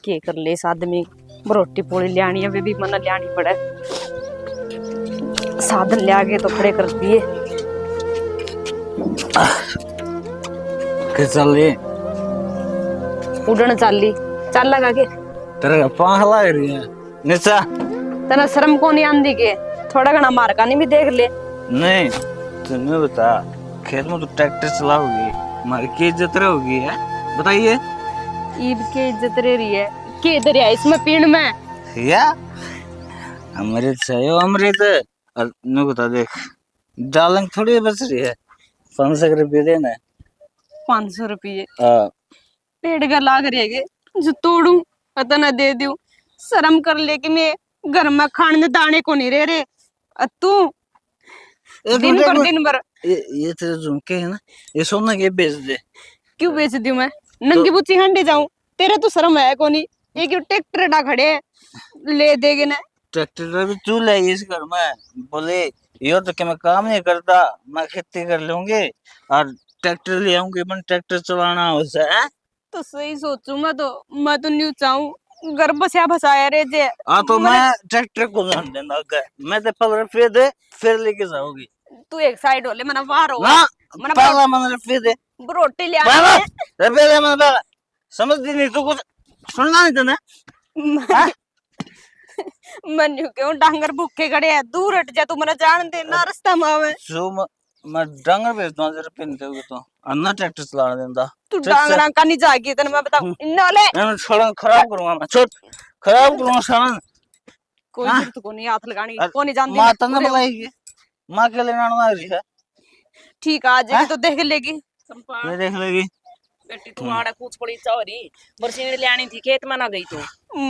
के कर ले इस आदमी रोटी पोली लियानी है भी मना लियानी पड़े साधन ले आगे तो खड़े कर दिए के चल रही उड़न चाली चल लगा के तेरे पाँख लग रही है निशा तना शर्म को नहीं आंदी के थोड़ा घना मार का नहीं भी देख ले नहीं तुम्हें बता खेत में तो ट्रैक्टर चलाओगी मारी की इज्जत रहोगी है बताइए ईद के इज्जत रही है के इधर है इसमें पीण में या अमृत से हो अमृत और नु बता देख डालंग थोड़ी बच रही है 500 रुपये देना 500 रुपये हाँ पेड़ का लाग रहेगे जो तोड़ू पता न दे दूं शर्म कर ले कि मैं घर में खाने दाने को नहीं रह रहे तू दिन भर ये तेरे झुमके है ना ये सोना के बेच दे क्यों बेच दूं मैं नंगी बुच्ची हंडे जाऊं तेरे तो शर्म है को नहीं ये क्यों ट्रैक्टर डा खड़े ले देगे ना ट्रैक्टर भी तू ले इस घर में बोले यो तो कि मैं काम नहीं करता मैं खेती कर लूंगी और ट्रैक्टर ले आऊंगी मैं ट्रैक्टर चलाना उसे है तो सही सोचू मैं तो न्यू चाहूं घर बसा बसाया रे जे हाँ तो मैं ट्रैक्टर को जान देना मैं तो 15 रुपये दे फिर लेके जाओगी तू एक साइड हो ले मना बाहर हो ना पहला मन रुपये दे रोटी ले रुपये दे मन पहला समझती नहीं तू कुछ सुनना नहीं तुमने मन क्यों डांगर भूखे खड़े है दूर हट जा तू मना जान दे ना रास्ता में आवे सो मैं डांगर भेजता हूँ रुपये नहीं दोगे तो अन्ना ट्रैक्टर चलाने देता तू डांगरा का नहीं जागी तेने मैं बताऊं इन्नोले मैं सड़न खराब करूंगा मैं छोड़ खराब करूंगा सड़न कोई जरूरत को नहीं हाथ लगानी को नहीं जानती माँ तन्ने बुलाएगी माँ के लिए नाना रही है ठीक आ जाएगी तो देख लेगी ये देख लेगी बेटी तू आड़ा कुछ पड़ी चौरी बरसीन ले थी खेत में ना गई तू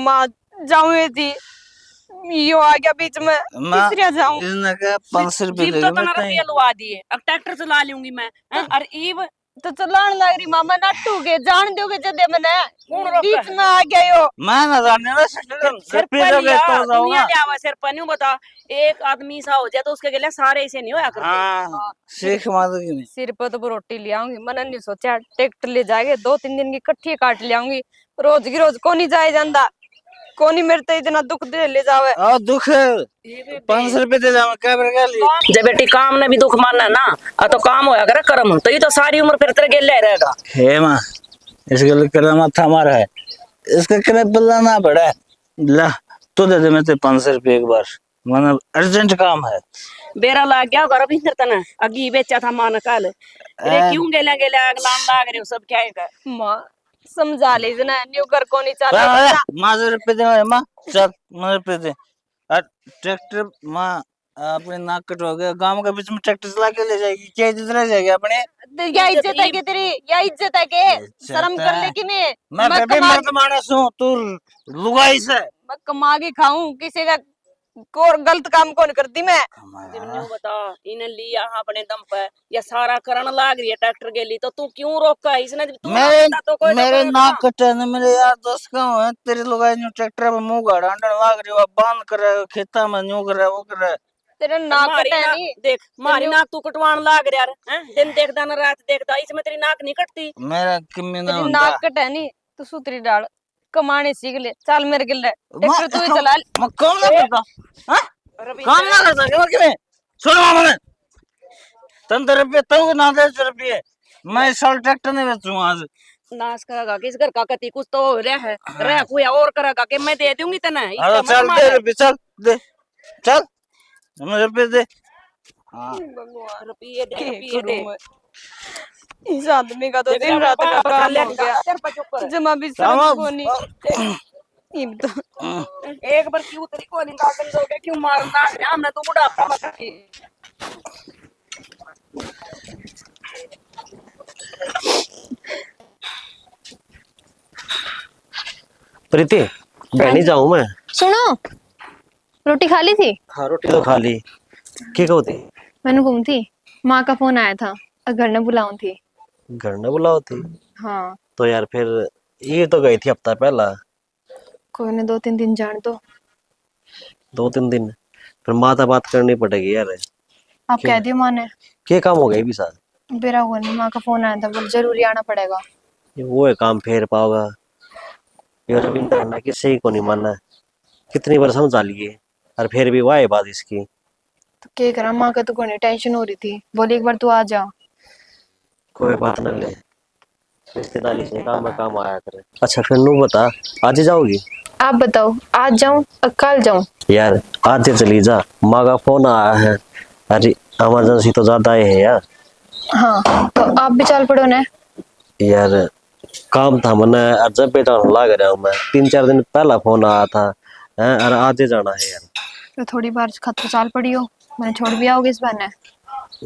माँ जाऊँ थी यो आ गया बीच में तीसरा जाऊं इसने कहा 500 रुपये जीप दे तो दो तना रुपया लुआ दिए अब ट्रैक्टर चला लूंगी मैं और ईब तो चलान लग रही मामा नट्टू के जान दोगे जदे मने कौन रोका बीच में आ गया यो मैं ना जाने ना सिर रुपये पर दोगे तो दुनिया जाऊंगा ले आवा सिर पर न्यू बता एक आदमी सा हो जाए तो उसके गले सारे ऐसे नहीं होया करते हाँ सीख मादो की नहीं सिर पर तो रोटी ले आऊंगी मैंने नहीं सोचा ट्रैक्टर ले जाएंगे 2-3 दिन की इकट्ठी काट ले आऊंगी रोज की रोज को नहीं जाए जाता कोनी मेरे तो इतना दुख दे ले जावे और दुख 500 रुपये दे जाऊंगा क्या बरगा ली जब बेटी काम ने भी दुख मानना ना तो काम होया करे कर्म तो ये तो सारी उम्र फिर तेरे गेले रहेगा हे माँ इसके लिए कर्म माथा मारा है इसका करे बल्ला ना बड़ा है ला तो दे दे मैं ते 500 रुपये एक बार माना अर्जेंट काम है बेरा लाग गया घर भीतर तना अगी बेचा था मान कल अरे क्यों गेला गेला अगला लाग रहे हो सब क्या है माँ समझा लीजिए ना न्यू कर को नहीं चाहता माँ 100 रुपये दे माँ चल 100 रुपये दे ट्रैक्टर माँ अपने नाक कटवा गया गांव के बीच में ट्रैक्टर चला के ले जाएगी क्या इज्जत रह जाएगी अपने या इज्जत है के तेरी या इज्जत है के शर्म कर ले कि मैं बेबी मर्द मानस हूँ तू लुगाई से मैं कमा के खाऊं किसी का कोर गलत काम कौन करती मैं जब न्यू बता इन्हें लिया अपने दम पे या सारा करण लाग रही है ट्रैक्टर के लिए तो तू क्यों रोका इसने तू तो कोई मेरे नाक कटे ने मेरे यार दोस्त का है तेरे लुगाई न्यू ट्रैक्टर पे मुंह गाड़ अंडन लाग रही है बांध कर खेता में न्यू कर वो कर तेरा नाक कटे नहीं देख मारी नाक तू कटवान लाग रहा है दिन देखदा ना रात देखदा इसमें तेरी नाक नहीं कटती मेरा किम्मी ना तेरी नाक कटे नहीं तू सूतरी डाल कमाने सीख ले चल मेरे गिल ट्रैक्टर तू ही चला मैं काम ना करता हां काम ना करता क्यों कि सुन मैंने तंत्र रुपये तो ना दे रुपये मैं साल ट्रैक्टर नहीं बेचूंगा आज नाश करेगा किस घर का कति कुछ तो रह है रह कोई और करेगा कि मैं दे दूंगी तना अरे चल दे रुपये चल दे चल हमें रुपये दे हां रुपये दे इस आदमी का तो दिन रात का काम हो गया जमा भी शर्म को नहीं तो एक बार क्यों तेरी को नहीं काटन दोगे क्यों मारना हमने तो बुढ़ापा मत प्रीति बहनी जाऊं मैं सुनो रोटी खा ली थी हाँ रोटी तो खा ली क्या कहती थी मैंने घूमती माँ का फोन आया था और घर न बुलाऊं थी घर न बुलाओ थी हाँ तो यार फिर ये तो गई थी हफ्ता पहला कोई ने 2-3 दिन जान दो 2-3 दिन फिर माता बात करनी पड़ेगी यार आप कह दियो माँ ने क्या काम हो गया भी साथ बेरा हुआ नहीं माँ का फोन आया था बोल जरूरी आना पड़ेगा वो है काम फेर पाओगा ये रविंद्र ने किसी को नहीं माना, कितनी बार समझा लिए और फिर भी वही बात इसकी। तो क्या करा, माँ का तो कोई टेंशन हो रही थी, बोली एक बार तू आ जा। कोई बात न ले, रिश्तेदारी से काम में काम आया करे। अच्छा फिर नू बता, आज ही जाओगी? आप बताओ, आज जाऊं और कल जाऊं? यार आज ही चली जा, माँ का फोन आया है। अरे इमरजेंसी तो ज्यादा ही है यार। हाँ तो आप भी चल पड़ो ना। यार काम था मैंने, और जब बेटा लाग रहा हूँ मैं, 3-4 दिन पहला फोन आया था हैं, और आज ही जाना है यार। तो थोड़ी बार खत तो चाल पड़ी हो, मैंने छोड़ भी आओगे इस बहाने।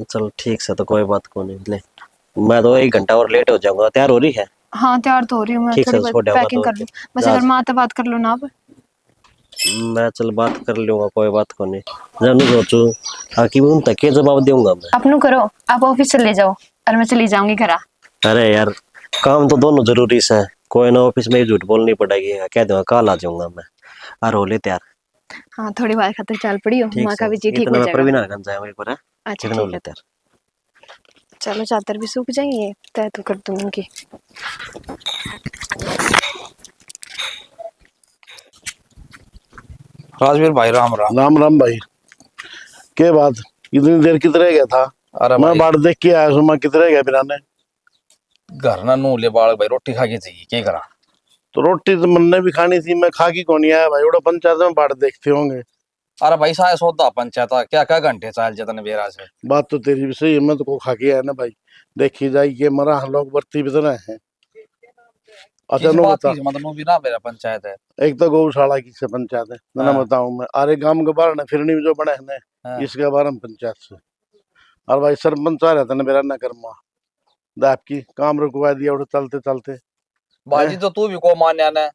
चल ठीक से, तो कोई बात को नहीं ले, मैं तो 1 घंटा और लेट हो जाऊंगा। तैयार हो रही है? हाँ तैयार तो हो रही हूँ मैं, ठीक थोड़ी से बहुत छोड़ आऊंगा पैकिंग तो कर लूँ बस। जा। अगर माँ तो बात कर लो ना आप। मैं चल बात कर लूंगा, कोई बात को नहीं। जब नहीं सोचू ताकि उन तक के जवाब दूंगा मैं। अपनों करो, आप ऑफिस चले जाओ और मैं चली जाऊंगी घर। अरे यार काम तो दोनों जरूरी से, कोई ना ऑफिस में ही झूठ बोलनी पड़ेगी, कह दूंगा कल आ जाऊंगा मैं। और हो ले तैयार। हाँ थोड़ी बार खातिर चल पड़ी हो, ठीक माँ से, का भी जी ठीक इतना हो मैं जाएगा। प्रवीण घर जाए एक बार है। अच्छा कितना हो ठीक ले है, तैयार। चलो चादर भी सूख जाएंगे, तय तो कर दूँ उनकी। राजवीर भाई राम राम। राम राम भाई। के बात, इतनी देर किधरे गया था? अरे मैं भाई बाट देख के आया हूँ, मैं किधरे गया बिराने? घर ना नू ले बालक भाई रोटी खा के चाहिए, क्या करा। तो रोटी तो मैंने भी खानी थी, मैं खा की कौन नहीं आया भाई। उड़ा पंचायत में बाट देखते होंगे। अरे भाई साया सौदा पंचायत क्या क्या घंटे चाल जतन बेरा से। बात तो तेरी भी सही है, मैं तो को खा के आया ना भाई। देखी जाए ये मरा हम लोग बर्ती भी तो ना है। अच्छा किस नो बात बता, की मतलब नू भी ना मेरा पंचायत है। एक तो गौशाला की से पंचायत है ना हाँ। बताऊं मैं। अरे गांव के बाहर ना फिरनी में जो बना है ना, हाँ। इसके बारे में पंचायत से। और भाई सरपंच आ रहता ना मेरा ना कर्मा दाप की काम रुकवा दिया उड़े चलते चलते। बाजी तो तू भी को मान्या ने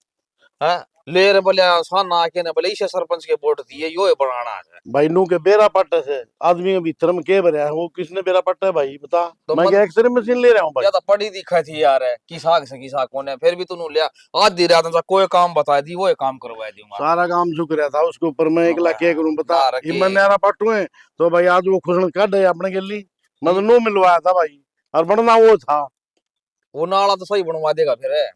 हैं ले रे बोले आसान ना के ने बोले इसे सरपंच के वोट दिए यो है बनाना है। भाई नू के बेरा पट्टे से आदमी के भीतर में के भरया है, वो किसने बेरा पट्टा है भाई बता। तो मैं क्या एक्सरे मशीन ले रहा हूँ भाई? या तो पढ़ी दिखा थी यार है किसा से किसा कौन है फिर भी तू लिया आज दी रात में कोई काम बता दी वो काम करवा दूंगा। सारा काम झुक रहा था उसके ऊपर, मैं एकला क्या करूं बता। ना रखी। हिम्मत न्यारा पट्टू है तो भाई आज वो खुशण काट है अपने के लिए। मैं तो नू मिलवाया था भाई, और बनना वो था। वो नाला तो सही बनवा देगा फिर है।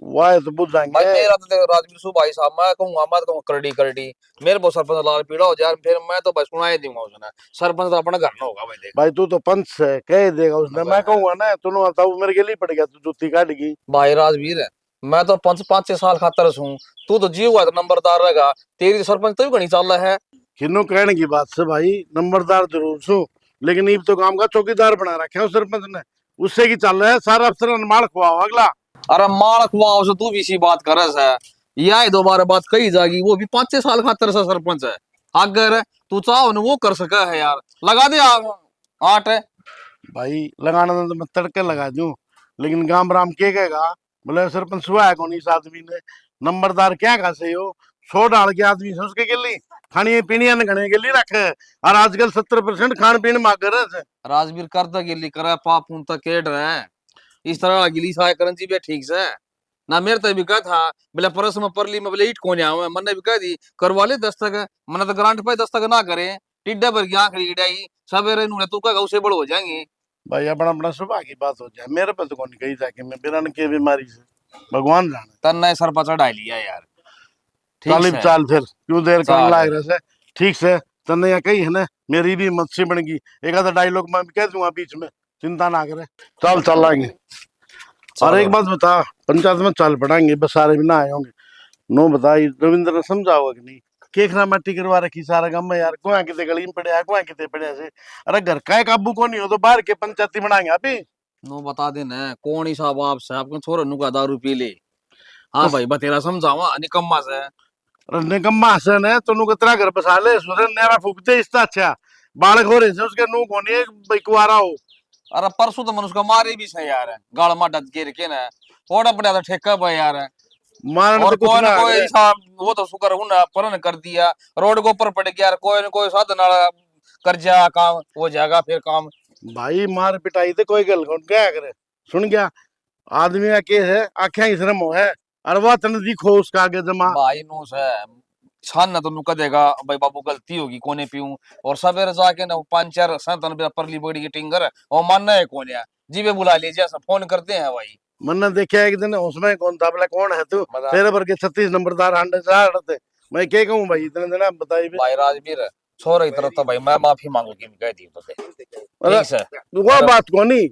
वाह तो बुझ भाई जाएंगे। मेरा तो देखो राजवीर सु भाई साहब मैं कहूंगा मत कहूंगा करडी करडी मेरे बहुत सरपंच लाल पीड़ा हो जाए फिर मैं तो बस सुना ही दूंगा उसने। सरपंच तो अपना घर ना होगा भाई देख। भाई तू तो पंच है, कह देगा उसने। मैं कहूंगा ना तू आता मेरे के लिए पड़ गया, तू जुत्ती काट गई। भाई राजवीर है मैं तो 5-6 साल खातर हूँ तू तो जीव हुआ तो नंबरदार रहेगा तेरी तो सरपंच तो घनी चल रहा है। किन्नू कहने की बात से भाई, नंबरदार जरूर सो, लेकिन ईब तो काम का चौकीदार बना रखा है उस सरपंच ने। उससे की चल रहा है सारा अफसर माल खुआओ अगला। अरे माल खुआ से तू भी इसी बात कर रहा है यह दोबारा बात कही जाएगी वो भी 5-6 साल खातर से सरपंच है। अगर तू चाहो ना वो कर सका है यार लगा दे आठ है। भाई लगाना तो मैं तड़के लगा दूं, लेकिन गांव राम के कहेगा बोले सरपंच हुआ है कौन इस आदमी ने। नंबरदार क्या खा से हो, 100 डाल के आदमी से उसके के लिए खानी पीनी न घने के लिए रखे। और आजकल 70% खान पीन मांग रहे से। राजवीर करता गिल्ली करे पाप उन तक केट रहे इस तरह गिली साय करन जी भी ठीक से ना मेरे तो भी कहा था बोले परस में परली में बोले ईट कोने आवे मैंने भी कह दी करवा ले दस्तक मैंने तो ग्रांट पे दस्तक ना करे टिड्डा भर की आंख गिड़ाई सवेरे नु तू का उसे बड़ हो जाएंगे। भाई अपना अपना सुबह की बात हो जाए, मेरे पे तो कौन कही जाके मैं बिना के बीमारी से भगवान जाने। तन्ने सर पर चढ़ा लिया यार ठीक तालिब से चाल फिर क्यों देर करने चाल। लाग रहे से। ठीक से तन्ने यहाँ कही है ना, मेरी भी हिम्मत से बन गई। एक आधा डायलॉग मैं भी कह दूंगा बीच में, चिंता ना करे। चल चल आएंगे। और एक बात बता, पंचायत में चल पड़ाएंगे बस, सारे भी ना आए होंगे। नो बता, ये रविंद्र ने समझा होगा कि नहीं? केखरा मट्टी करवा रखी सारा गम में यार, कोई किते गली में पड़े है, कोई किते पड़े से। अरे घर का काबू को नहीं हो तो बाहर के पंचायती बनाएंगे अभी। नो बता दे न कौन ही साहब आप से आपके छोरे नु का दारू पी ले। हाँ भाई बतेरा समझावा निकम्मा से। अरे निकम्मा हसन है तो नु कतरा घर बसा ले, सुरन नेरा फूकते इसका अच्छा। बालक हो रहे से उसके नु कोनी है भाई कुआरा हो। अरे परसों तो मनुष्य मारे भी से यार गाल मा डट गिर के ना ओड़ा पड़ा तो ठेका भाई यार मारने और तो कुछ कोई ना ना कोई करे। इंसान वो तो शुक्र हूं ना परन कर दिया रोड के ऊपर पड़ गया यार कोई ना कोई साधन वाला कर जा काम हो जाएगा फिर काम। भाई मार पिटाई तो कोई गल कौन क्या करे, सुन गया आदमी का के है आख्या ही श्रम हो है। और वह तन दिखो उसका आगे जमा। भाई नो से छान ना तो नुका देगा भाई बाबू गलती होगी कोने पीऊं और सवेरे जाके ना 5-4 संतन परली बड़ी की टिंगर और मानना है कोने जीवे बुला लीजिए सब फोन करते हैं भाई मैंने देखा एक दिन उसमें कौन था, बोला कौन है तू, बता। तेरे भर के 36 नंबरदार हांडे चार थे। मैं क्या कहूँ भाई, इतने दिन आप बताइए। भाई राजवीर छोरे की तरफ तो भाई मैं माफी मांगू की कह दी तो ठीक से वो बात को नहीं,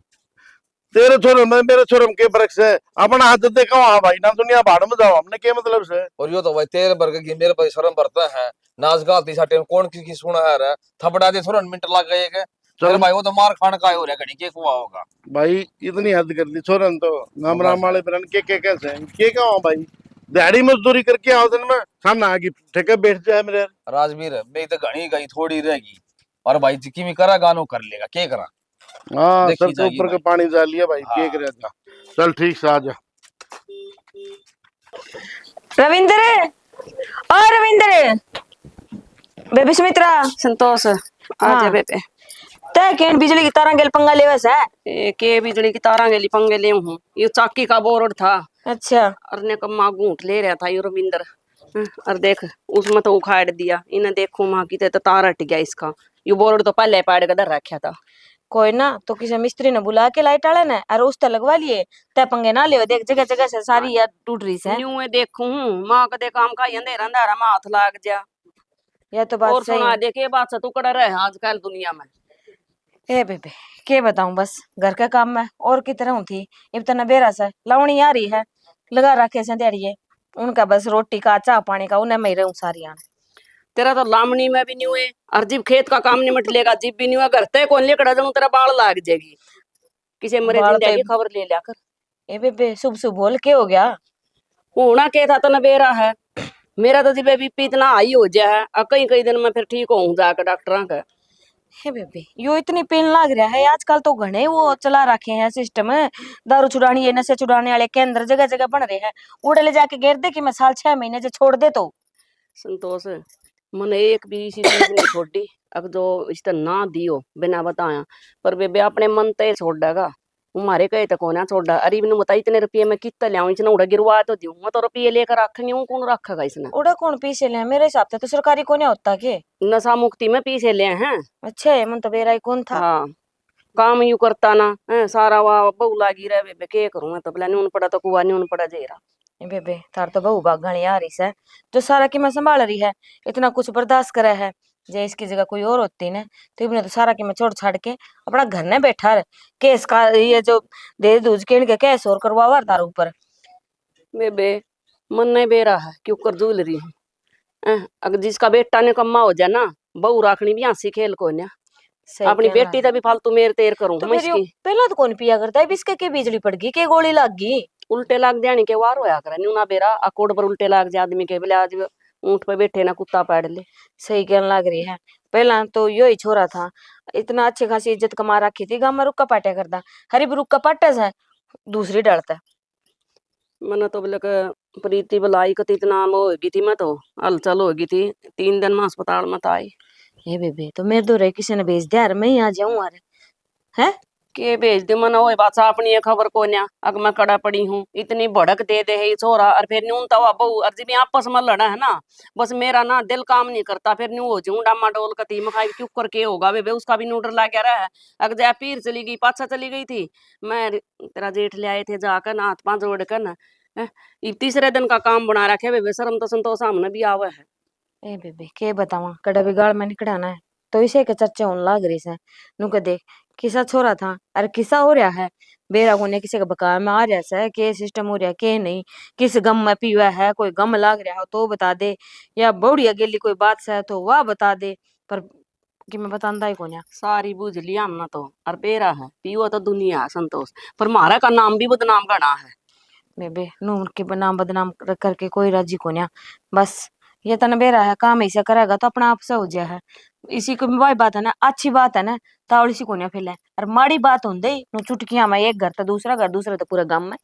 तेरे छोरे में मेरे छोरे में के फर्क से, अपना हाथ देखा वहां भाई ना, दुनिया भाड़ में जाओ हमने क्या मतलब से। और यो तो भाई तेरे वर्ग की मेरे भाई शर्म बरता है, नाच गाती साटे कौन की सुना है रे, थपड़ा दे थोड़ा मिनट लग गए के फिर भाई वो तो मार खान का हो रहा घड़ी के कुआ होगा। भाई इतनी हद कर दी छोरन तो, राम राम वाले बरन के कैसे हैं के क्या हो भाई, दिहाड़ी मजदूरी करके आओ दिन में सामने आगे ठेके बैठ जाए मेरे। राजवीर मेरी तो घनी गई थोड़ी रहेगी और भाई जिकी भी करा गानो कर लेगा के करा। हाँ देखी सर के जाएगी ऊपर का भाई। पानी डाल लिया भाई, हाँ। के करे था। चल ठीक से आ जा। रविंद्र, ओ रविंद्र, बेबी सुमित्रा, संतोष हाँ। आजा बेबे। तय केन बिजली की तारा गेल पंगा लेवस है। के बिजली की तारा गेली पंगे ले हूँ, ये चाकी का बोर्ड था। अच्छा, अरने का माँ घूट ले रहा था ये रविंदर। और देख उसमें तो उखाड़ दिया, इन्हें देखो माँ की तो तार हट गया इसका, ये बोर्ड तो पहले पाड़ के धर रखा था। कोई ना तो किसी मिस्त्री ने बुला के लाइट आले ना और उस लगवा लिए, तय पंगे ना ले, देख जगह जगह से सारी यार टूट रही है। न्यू में देखूं माँ का दे काम का अंधेरा अंधेरा में हाथ लाग जा। यह तो बात और सही सुना है। देख ये बात से तू कड़ा रहे आजकल दुनिया में। ए बेबे के बताऊं, बस घर का काम में और की तरह थी, अब तो नबेरा से लावणी आ रही है, लगा रखे से दिहाड़िए उनका, बस रोटी का चाह पानी का उन्हें मैं रहूं सारी आने। तेरा तो लामणी में भी न्यू है, और जिब खेत का काम निमट लेगा जिब भी न्यू है, घर ते कौन लेकर जाऊं तेरा बाल लाग जाएगी। किसी मरे बाल जिंदा तो की खबर ले लिया कर। ए बेबे शुभ शुभ बोल के हो गया। होना के था तो नबेरा है, मेरा तो जिबे बीपी इतना हाई हो जाए है, और कई कई दिन में फिर ठीक होऊं जाकर डॉक्टर का। हे बेबे यो इतनी पेन लाग रहा है आजकल, तो घने वो चला रखे हैं सिस्टम, दारू छुड़ानी है, नशे छुड़ाने वाले केंद्र जगह जगह बन रहे हैं, उड़े ले जाके घेर दे कि मैं साल 6 महीने जो छोड़ दे तो। संतोष मैंने एक भी इसी चीज नहीं छोड़ी, अब जो इस ना दियो बिना बताया, पर बेबे अपने मन ते छोड़ देगा, हमारे कहे तो कोना छोड़ा। अरे मैंने बता इतने रुपये में कितना लियाऊं, इतना उड़ा गिरवा तो दूं मैं, तो रुपये लेकर रखेंगे हूं, कौन रखेगा इसने। उड़ा कौन पीछे ले, मेरे हिसाब से तो सरकारी को नहीं होता के। नशा मुक्ति में पीछे ले हैं। अच्छा है, मन तो बेरा ही कौन था। हाँ काम यू करता ना है, सारा वाह बहु लागी रहे बेबे, के करूं मैं तो, बोला न्यून पड़ा तो कुआ न्यून पड़ा जेरा। ए बेबे थार तो बहु बागणी आ रही है, जो सारा की मैं संभाल रही है, इतना कुछ बर्दाश्त करे है, जे इसकी जगह कोई और होती ना तो इबने तो सारा की मैं छोड़ छाड़ के अपना घर ने बैठा रहे, केस का ये जो दे दूज के इनके केस और करवावा तार ऊपर। बेबे मन नहीं बेरा है क्यों कर झूल रही हूँ। अगर जिसका बेटा ने कम्मा हो जाए ना, बहू राखनी भी हंसी खेल को ना, सही अपनी कहना बेटी है। तभी फालतू मेर तेर करूं तो मैं फिर यो इसकी। पहला तो कौन पिया करता है, बिस्के के बिजली पड़ गई के गोली लग गई। उल्टे लाग जाने के वार होया करे न्यू ना बेरा, अकोड पर उल्टे लाग जाए आदमी के, बोले आज ऊंट पे बैठे ना कुत्ता पाड़ ले। सही कहने लग रही है, पहला तो यो ही छोरा था, इतना अच्छी खासी इज्जत कमा रखी थी, गाँव में रुक्का पाटा करता, हरीब रुक्का पाटा है दूसरी डरता। मैंने तो बोले प्रीति बुलाई को इतना होगी थी, मैं तो हलचल होगी थी, 3 दिन में अस्पताल में तो आई। हे बेबे तो मेरे दो रे किसी ने भेज दिया, मैं ही आ जाऊं अरे है के भेज दे मन हो बात अपनी ये खबर को न्या, अग मैं कड़ा पड़ी हूँ, इतनी भड़क दे है ये छोरा, और फिर न्यून तवा बहु अर्जी भी आपस में लड़ा है ना, बस मेरा ना दिल काम नहीं करता, फिर न्यू हो जाऊं डामा डोल का तीम खाई क्यों करके होगा बेबे, उसका भी न्यूडर ला के रहा है। अग जा पीर चली गई पाछा चली गई थी, मैं तेरा जेठ ले आए थे जाकर ना हाथ पांच जोड़ कर ना, ये तीसरे दिन का काम बना रखे बेबे, शर्म तो संतोष सामने भी आवे है। ए बेबे के बतावा कड़ा बिगाड़ में निकड़ाना है, तो इसे के चर्चा होने लग रही से नु के देख किसा छोरा था, अरे किसा हो रहा है, बेरा कोने किसी के बका में आ रहा है, के सिस्टम हो रहा के नहीं, किस गम में पीवा है, कोई गम लाग रहा हो तो बता दे, या बौड़िया गेली कोई बात से है तो वह बता दे, पर कि मैं बतांदा ही कोन्या। सारी बुझ लिया हमने तो, और बेरा है पियो तो दुनिया है संतोष, पर मारा का नाम भी बदनाम गणा है। बेबे नूर के नाम बदनाम करके कोई राजी कोन्या, बस ये तन बेरा है काम ऐसा करेगा तो अपना आप से हो जाए है, इसी को वही बात है ना, अच्छी बात है ना तावड़ी सी कोन्या फैले, और माड़ी बात होंदे नु चुटकियां में एक घर तो दूसरा घर, दूसरा तो पूरा गांव में।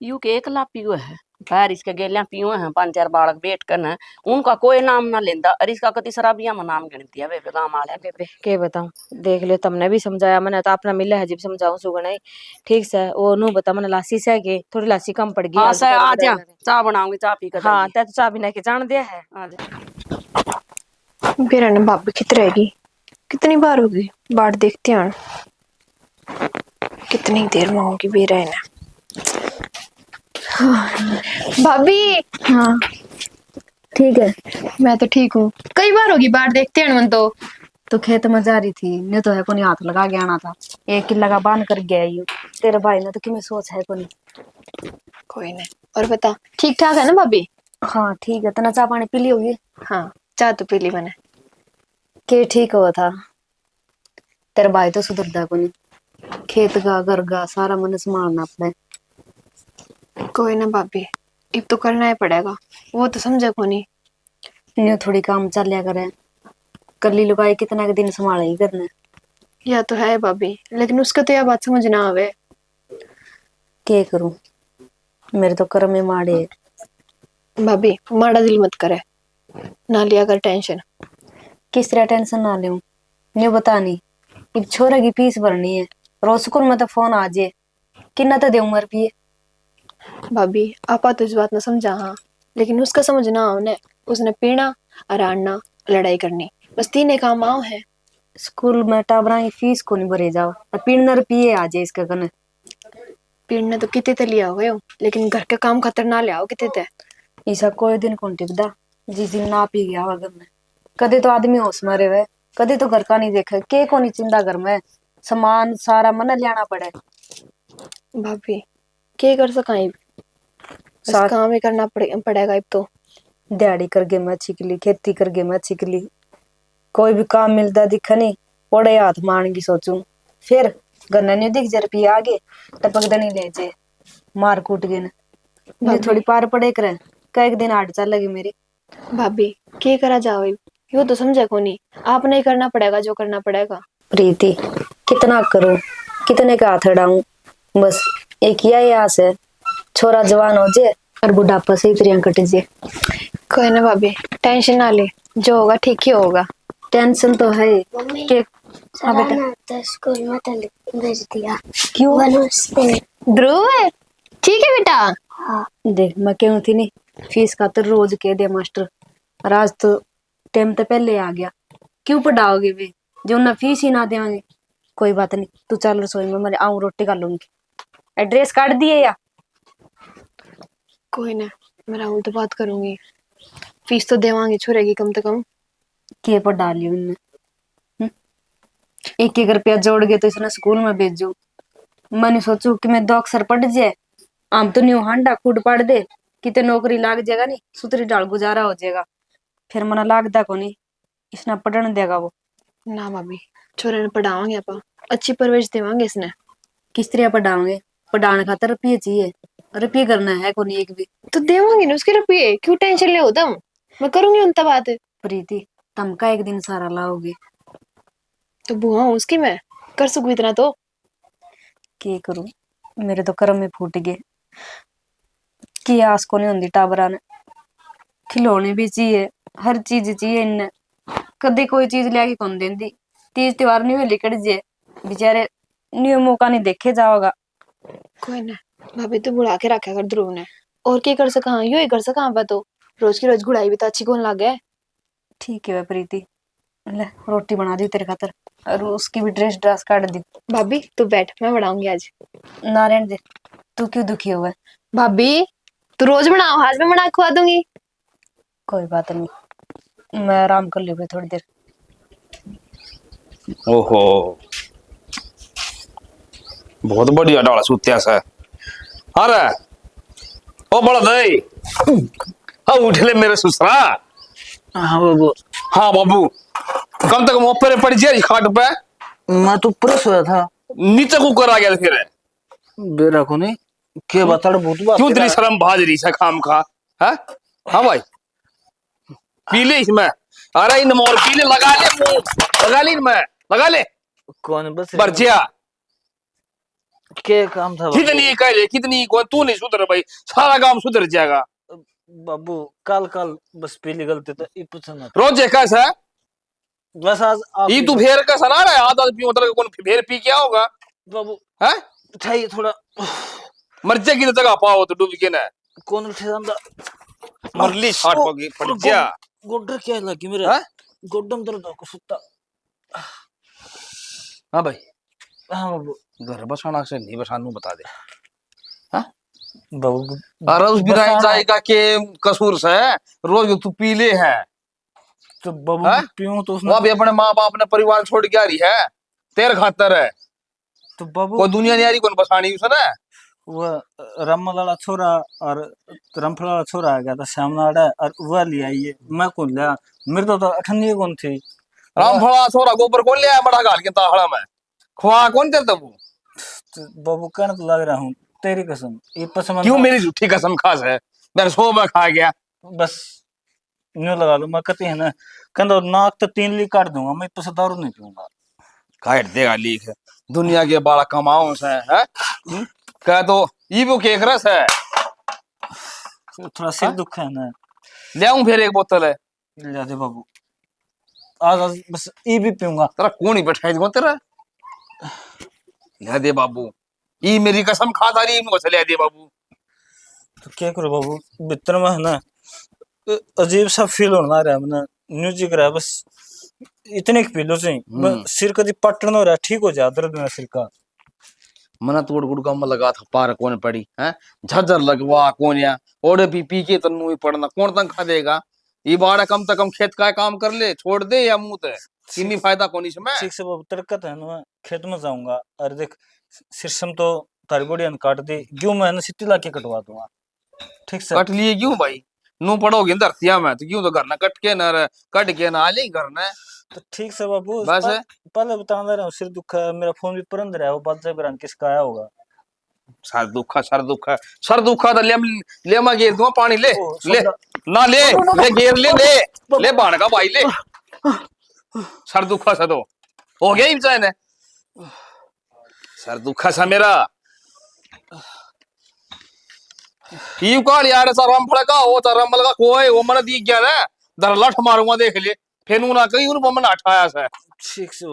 यू के एकला पियो है, पैर इसके गेलिया पियो है, 5-4 बालक बैठ कर न, उनका कोई नाम ना लेंदा, और इसका कति शराबिया में नाम गिन दिया बेबे गांव वाले। बेबे के बताऊं, देख ले तुमने भी समझाया, मैंने तो अपना मिला है जब समझाऊं सुगण है ठीक से, वो नु बता मैंने लासी से के थोड़ी लासी कम पड़ गई हाँ आज से तो आ बड़ा जा, लगे। चाय बनाऊंगी, चाय पी कर हाँ तै तो चाबी बिना के जान दिया है। आ जा। बेरा ने भाभी कित रहेगी, कितनी बार होगी बाट देखते हैं, कितनी देर में होगी बेरा है ना। भाभी। हाँ ठीक है। मैं तो ठीक हूँ। कई बार होगी बाहर देखते हैं मन तो खेत में जा रही थी ने तो है कोनी हाथ लगा के आना था, एक किला का बांध कर गया यूं। तेरे भाई ने तो कि मैं सोच है कोनी। कोई नहीं। और बता ठीक ठाक है ना भाभी? हाँ ठीक है। तना चाय पानी पी ली होगी? हाँ चाय तो पी ली मैंने। के ठीक हुआ था? तेरा भाई तो सुधरता कोनी, खेत का घर का सारा मन संभालना पड़े। कोई ना भाभी, अब तो करना ही पड़ेगा, वो तो समझे को नहीं। न्यू थोड़ी काम चल लिया करे, कली लुगाई कितना के दिन संभाले ही करने। या तो है भाभी, लेकिन उसका तो यह बात समझ ना आवे। के करूं, मेरे तो कर्म में माड़े है। भाभी माड़ा दिल मत करे, ना लिया कर टेंशन। किस तरह टेंशन ना लूं, न्यू बता नहीं। अब छोरे की फीस भरनी है, रोज स्कूल में तो फोन आ जाए, कितना तो दे उम्र भी। भाभी आपा तो इस बात ना समझा, हाँ, लेकिन उसका समझ ना आओ ने। उसने पीना, अराड़ना, लड़ाई करनी, बस तीन ही काम आओ है। स्कूल में टाबरा की फीस को नहीं भरे जाओ, पीने रुपये आ जाए इसके कने। पीने तो कितने ते लिया हो, लेकिन घर के काम खतर ना ले आओ कितने ते। ऐसा कोई दिन कौन टिकदा जिस दिन ना पी गया घर में। कदे तो आदमी होश में रहे, कदे तो घर का नहीं देखे, के को नहीं चिंता घर में, सामान सारा मन लियाना पड़े। भाभी क्या कर सका, बस काम ही करना पड़ेगा अब तो। दिहाड़ी करके मैं छिकली, खेती करके मैं छिकली, कोई भी काम मिलता दिखा नहीं, ओड़े हाथ मान की सोचूं। फिर गन्ना नहीं दिख जर पी आगे टपक दनी ले जे मार कूट के न थोड़ी पार पड़े करे, कई दिन आड़ चल लगी मेरी। भाभी क्या करा जाओ, यो तो समझे को नहीं। आप नहीं करना पड़ेगा जो करना पड़ेगा। प्रीति कितना करूं, कितने का हाथ अड़ाऊं, बस एक यही आस है, छोरा जवान हो जाए और बुढ़ापा सही तरह कट जाए। कोई ना भाभी, टेंशन ना ले, जो होगा ठीक ही होगा। टेंशन तो है कि हाँ बेटा तो स्कूल में तो भेज दिया। क्यों? ध्रुव ठीक है बेटा। देख मैं क्यों थी नहीं, फीस खातर रोज कह दे मास्टर, और आज तो टाइम तो पहले आ गया, क्यों पढ़ाओगे वे जो ना फीस ही ना देंगे। कोई बात नहीं, तू चल रसोई में, मैं आऊं रोटी कर लूंगी। एड्रेस काट दिए या? कोई ना, मैं राहुल तो बात करूंगी, फीस तो देवांगी छोरे की कम से कम। के पढ़ा लियो इनने, 1-1 रुपया जोड़ के तो इसने स्कूल में भेजू। मैंने सोचू कि मैं 2 अक्षर पढ़ जाए, आम तो न्यू हांडा कूट पढ़ दे, कितने नौकरी लाग जाएगा, नहीं सुतरी डाल गुजारा हो जाएगा। फिर मना लागदा को नहीं, इसने पढ़ने देगा वो। ना भाभी, छोरे ने पढ़ावांगे आपा, अच्छी परवरिश देवांगे इसने। किस तरह पढ़ाओगे, पढ़ाने खातर रुपये चाहिए, रुपये करना है को नहीं एक भी। तो देवांगे ना उसके रुपये, क्यों टेंशन ले हो तुम, मैं करूंगी उनता बात। प्रीति तम का एक दिन सारा लाओगे? तो बुआ हूँ उसकी, मैं कर सकूं इतना तो। के करूं, मेरे तो कर्म में फूट गए कि आस को नहीं होंगी टाबरा ने। खिलौने भी चाहिए, हर चीज चाहिए इन्हें, कदे कोई चीज लिया कौन देंदी। तीज त्योहार नहीं हुए लिकड़ जे बेचारे, न्यू मौका नहीं देखे जाओगा। कोई ना भाभी, तू बुढ़ा के रखा कर ध्रुव ने, और क्या कर सका, यो ही कर सका आपा तो। रोज की रोज घुड़ाई भी तो अच्छी कौन लागे। ठीक है प्रीति, ले रोटी बना दी तेरे खातर, और उसकी भी ड्रेस काट दी। भाभी तू बैठ, मैं बनाऊंगी आज। नारायण दे, तू क्यों दुखी हुआ है? भाभी तू रोज बनाओ, आज मैं बना के खुआ दूंगी। कोई बात नहीं, मैं आराम कर लूंगी थोड़ी देर। ओहो बहुत बढ़िया डाला सुत्या सा। अरे ओ बड़ा दई, हाँ उठ ले मेरे ससुरा। हाँ बाबू। हाँ बाबू, कम तक ऊपर पड़ जाए खाट पे। मैं तो ऊपर सोया था, नीचे को कर आ गया फिर। बेरा को नहीं के बताड़ बहुत बात क्यों तेरी शर्म भाज रही है खाम खा है? हाँ भाई पी ले इसमें, अरे इन मोर पी ले, लगा ले मुंह, लगा ले इनमें, लगा ले कौन बस बर्जिया। के काम था कितनी कह ले, कितनी कौन, तू नहीं सुधर भाई, सारा काम सुधर जाएगा। बाबू? काल काल बस पीली गलती तो ये पूछना रोज कैसा है बस आज आप ये, तू फेर का सना रहा है, आधा पी मतलब कौन फेर पी क्या होगा बाबू। है? उठाइए थोड़ा, मर जाएगी तो जगह पाओ तो डूब के ना कौन उठे जाता मरली छाट पगी पड़ जा। गोड्डर क्या लगी मेरे, हाँ? गोड्डम दर्द को सुत्ता। हाँ भाई, हाँ बाबू। घर बसाना से नहीं बसानू बता दे। हाँ बाबू अरे उस बिना जाएगा के कसूर से रोज तू पी ले है तो बाबू पीऊं तो उसने वो भी अपने माँ बाप ने परिवार छोड़ के आ रही है तेरे खातर है तो बाबू कोई दुनिया नहीं आ रही कौन बसानी उसने वो रमल वाला छोरा और रमफल वाला छोरा आ गया था श्यामनाड़ा और वह ले आई है मैं कौन लिया मेरे तो अठन्नी कौन थी रामफला छोरा गोबर कौन ले आया बड़ा गाल के ताहड़ा में खुआ कौन तेरे तबू तो बाबू कहने तो लग रहा हूँ तेरी कसम ये पसंद क्यों मेरी झूठी कसम खास है मैंने सो में खा गया बस न्यू लगा लो मैं कहती है ना कहता नाक तो 3 लीक काट दूंगा मैं पैसा दारू नहीं पीऊंगा काट देगा लीक दुनिया के बड़ा कमाओ से है कह तो ये वो केक रस है थोड़ा सिर दुख है ना ले आऊं फिर एक बोतल है ले दे बाबू आज आज बस ये भी पीऊंगा तेरा कौन ही बैठा है तेरा ले दे बाबू ये मेरी कसम खाता रही मुझे ले दे बाबू तो क्या करो बाबू भीतर में है ना अजीब सा फील होना रहा है मैंने म्यूजिक रहा है बस इतने की पी लो चाहिए सिर कभी पटन हो रहा है ठीक हो जाए दर्द में सिर का मना तोड़ गुड़ का लगा था पार कौन पड़ी है झज्जर लगवा कौन या ओडे पी के तन्नू ही पड़ना कौन तंग खा देगा ये बाड़ा कम से कम खेत का काम कर ले छोड़ दे या मुंह ते किन्नी फायदा कोनी से मैं ठीक से बाबू तड़कत है ना मैं खेत में जाऊंगा अरे देख सिरसम तो तारी गोड़ियां काट दी क्यों मैं ना सिट्टी लाके कटवा दूंगा ठीक से कट लिए क्यों भाई नू पड़ोगे धरतिया में तो क्यों तो घर ना कट के ना कट के ना ले घर ना तो ठीक से बाबू बस पहले बता रहा हूँ सिर दुख है मेरा फोन भी परंद रहा है वो बात जब किसका आया होगा सर दुखा तो ले मैं गेर दूंगा पानी ले ले ना ले ले गेर ले बाण का भाई ले सर दुखा सा तो हो गया इंसान है सर दुखा सा मेरा ये काल यार सर रामफल का वो तो रामफल का कोई वो मन दी गया ना दर लठ मारूंगा देख ले फिर ना कहीं उन मन हटाया सा ठीक से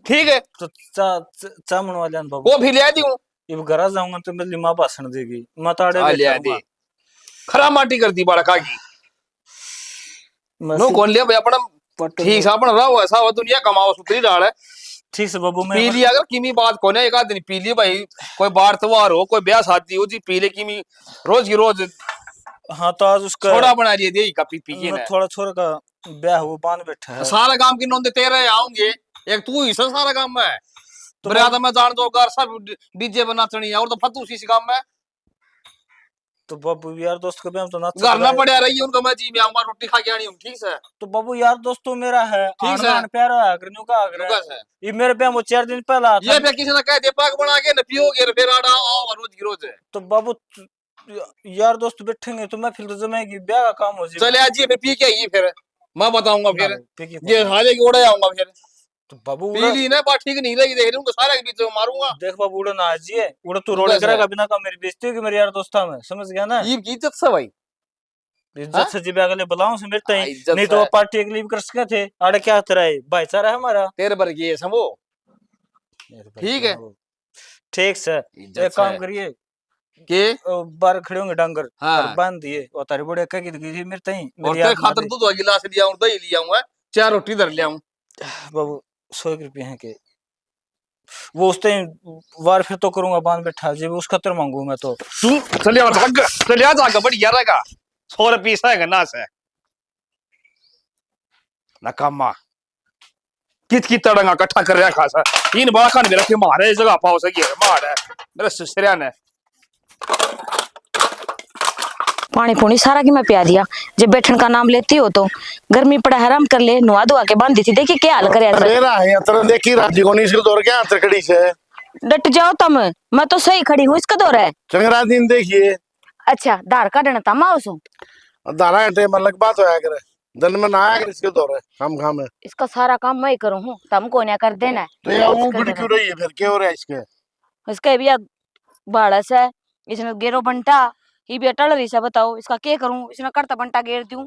ठीक है तो चामन वाले बाबू वो भी ले दूं ये घर जाऊंगा तो मेरी माँ भाषण देगी माताड़े दे खरा माटी कर दी बड़का की नो कौन लिया भाई अपना ठीक से अपना रहो ऐसा हो दुनिया कमाओ सुतरी डाल है ठीक से बाबू मैं पी लिया अगर किमी बात कौन है एक आध दिन पी लिया भाई कोई बार त्योहार हो कोई ब्याह शादी हो जी पी ले किमी रोज की रोज हाँ तो आज उसका छोड़ा बना लिए दे का पी के ना थोड़ा छोरा का ब्याह हुआ बांध बैठा है सारा काम की नोंद तेरे आऊंगे एक तू ही सारा काम में तो मर्यादा में जान दो घर सब डीजे बना चढ़ी और तो फतू सी काम में तो बाबू यार दोस्त का तो ना घर ना पड़ा रही उनका मैं जी मैं आऊंगा रोटी खा के आनी हूँ ठीक है तो बाबू यार दोस्त तो मेरा है ठीक है प्यारा आगरनु का आगरा ये मेरे पे वो 4 दिन पहला ये पे किसी ने कह दे पाक बना के न पियोगे फिर आड़ा आओ रोज की रोज तो बाबू यार दोस्त बैठेंगे तो मैं फिर तो जमेगी ब्याह का काम हो जाए चले आज फिर पी के आइए फिर मैं बताऊंगा फिर ये हाले की ओड़े आऊंगा फिर तो बाबू पीली ना बात ठीक नहीं लगी देख लूंगा सारे के बीच में मारूंगा देख बाबू उड़ा ना आजिए उड़ा तू रोड करेगा बिना का मेरी बेइज्जती होगी मेरे यार दोस्ता में समझ गया ना ये इज्जत से भाई इज्जत से जीबे अगले बुलाऊं से मिलते हैं नहीं तो पार्टी के लिए कर सकते थे आड़े क्या तेरा है भाईचारा है हमारा तेरे पर ये समझो ठीक है ठीक से एक काम करिए के बाहर खड़े होंगे डांगर हाँ। बांध दिए और तारी बड़े क्या की मेरे तई और तेरे खातर दूध का गिलास लिया हूं दही लिया हूं 4 रोटी धर लिया हूं बाबू 100 रुपये हैं के वो उस टाइम वार फिर तो करूंगा बांध बैठा जी उस खतर मांगू मैं तो चलिए जागा बढ़िया रहेगा 100 रुपये है ना से नकामा कित तड़ंगा इकट्ठा कर रहा खासा इन बड़ा खान मेरा के मारे जगह पाओ सके मार है मेरे सिसरिया ने पानी पुनी सारा की मैं पिया दिया जब बैठन का नाम लेती हो तो गर्मी पड़ा हराम कर ले नुआ धुआ के बांधी थी देखिए क्या हाल करे मेरा है अतर देखी राजी को नहीं इसको दौर क्या अतर खड़ी से डट जाओ तुम मैं तो सही खड़ी हूँ इसका दौर है चंगरा दिन देखिए अच्छा धार काटना था माओ सो दारा घंटे में अलग बात होया करे दिन में ना आया करे इसके दौर है हम है इसका सारा काम मैं ही करूँ हूँ तुम को कर देना तो ये वो गुड़ क्यों रही है फिर क्या हो रहा है इसके भी बाड़स है इसने गेरो बंटा ये भी टल रही से बताओ इसका क्या करूं इसने करता बंटा गेर दूं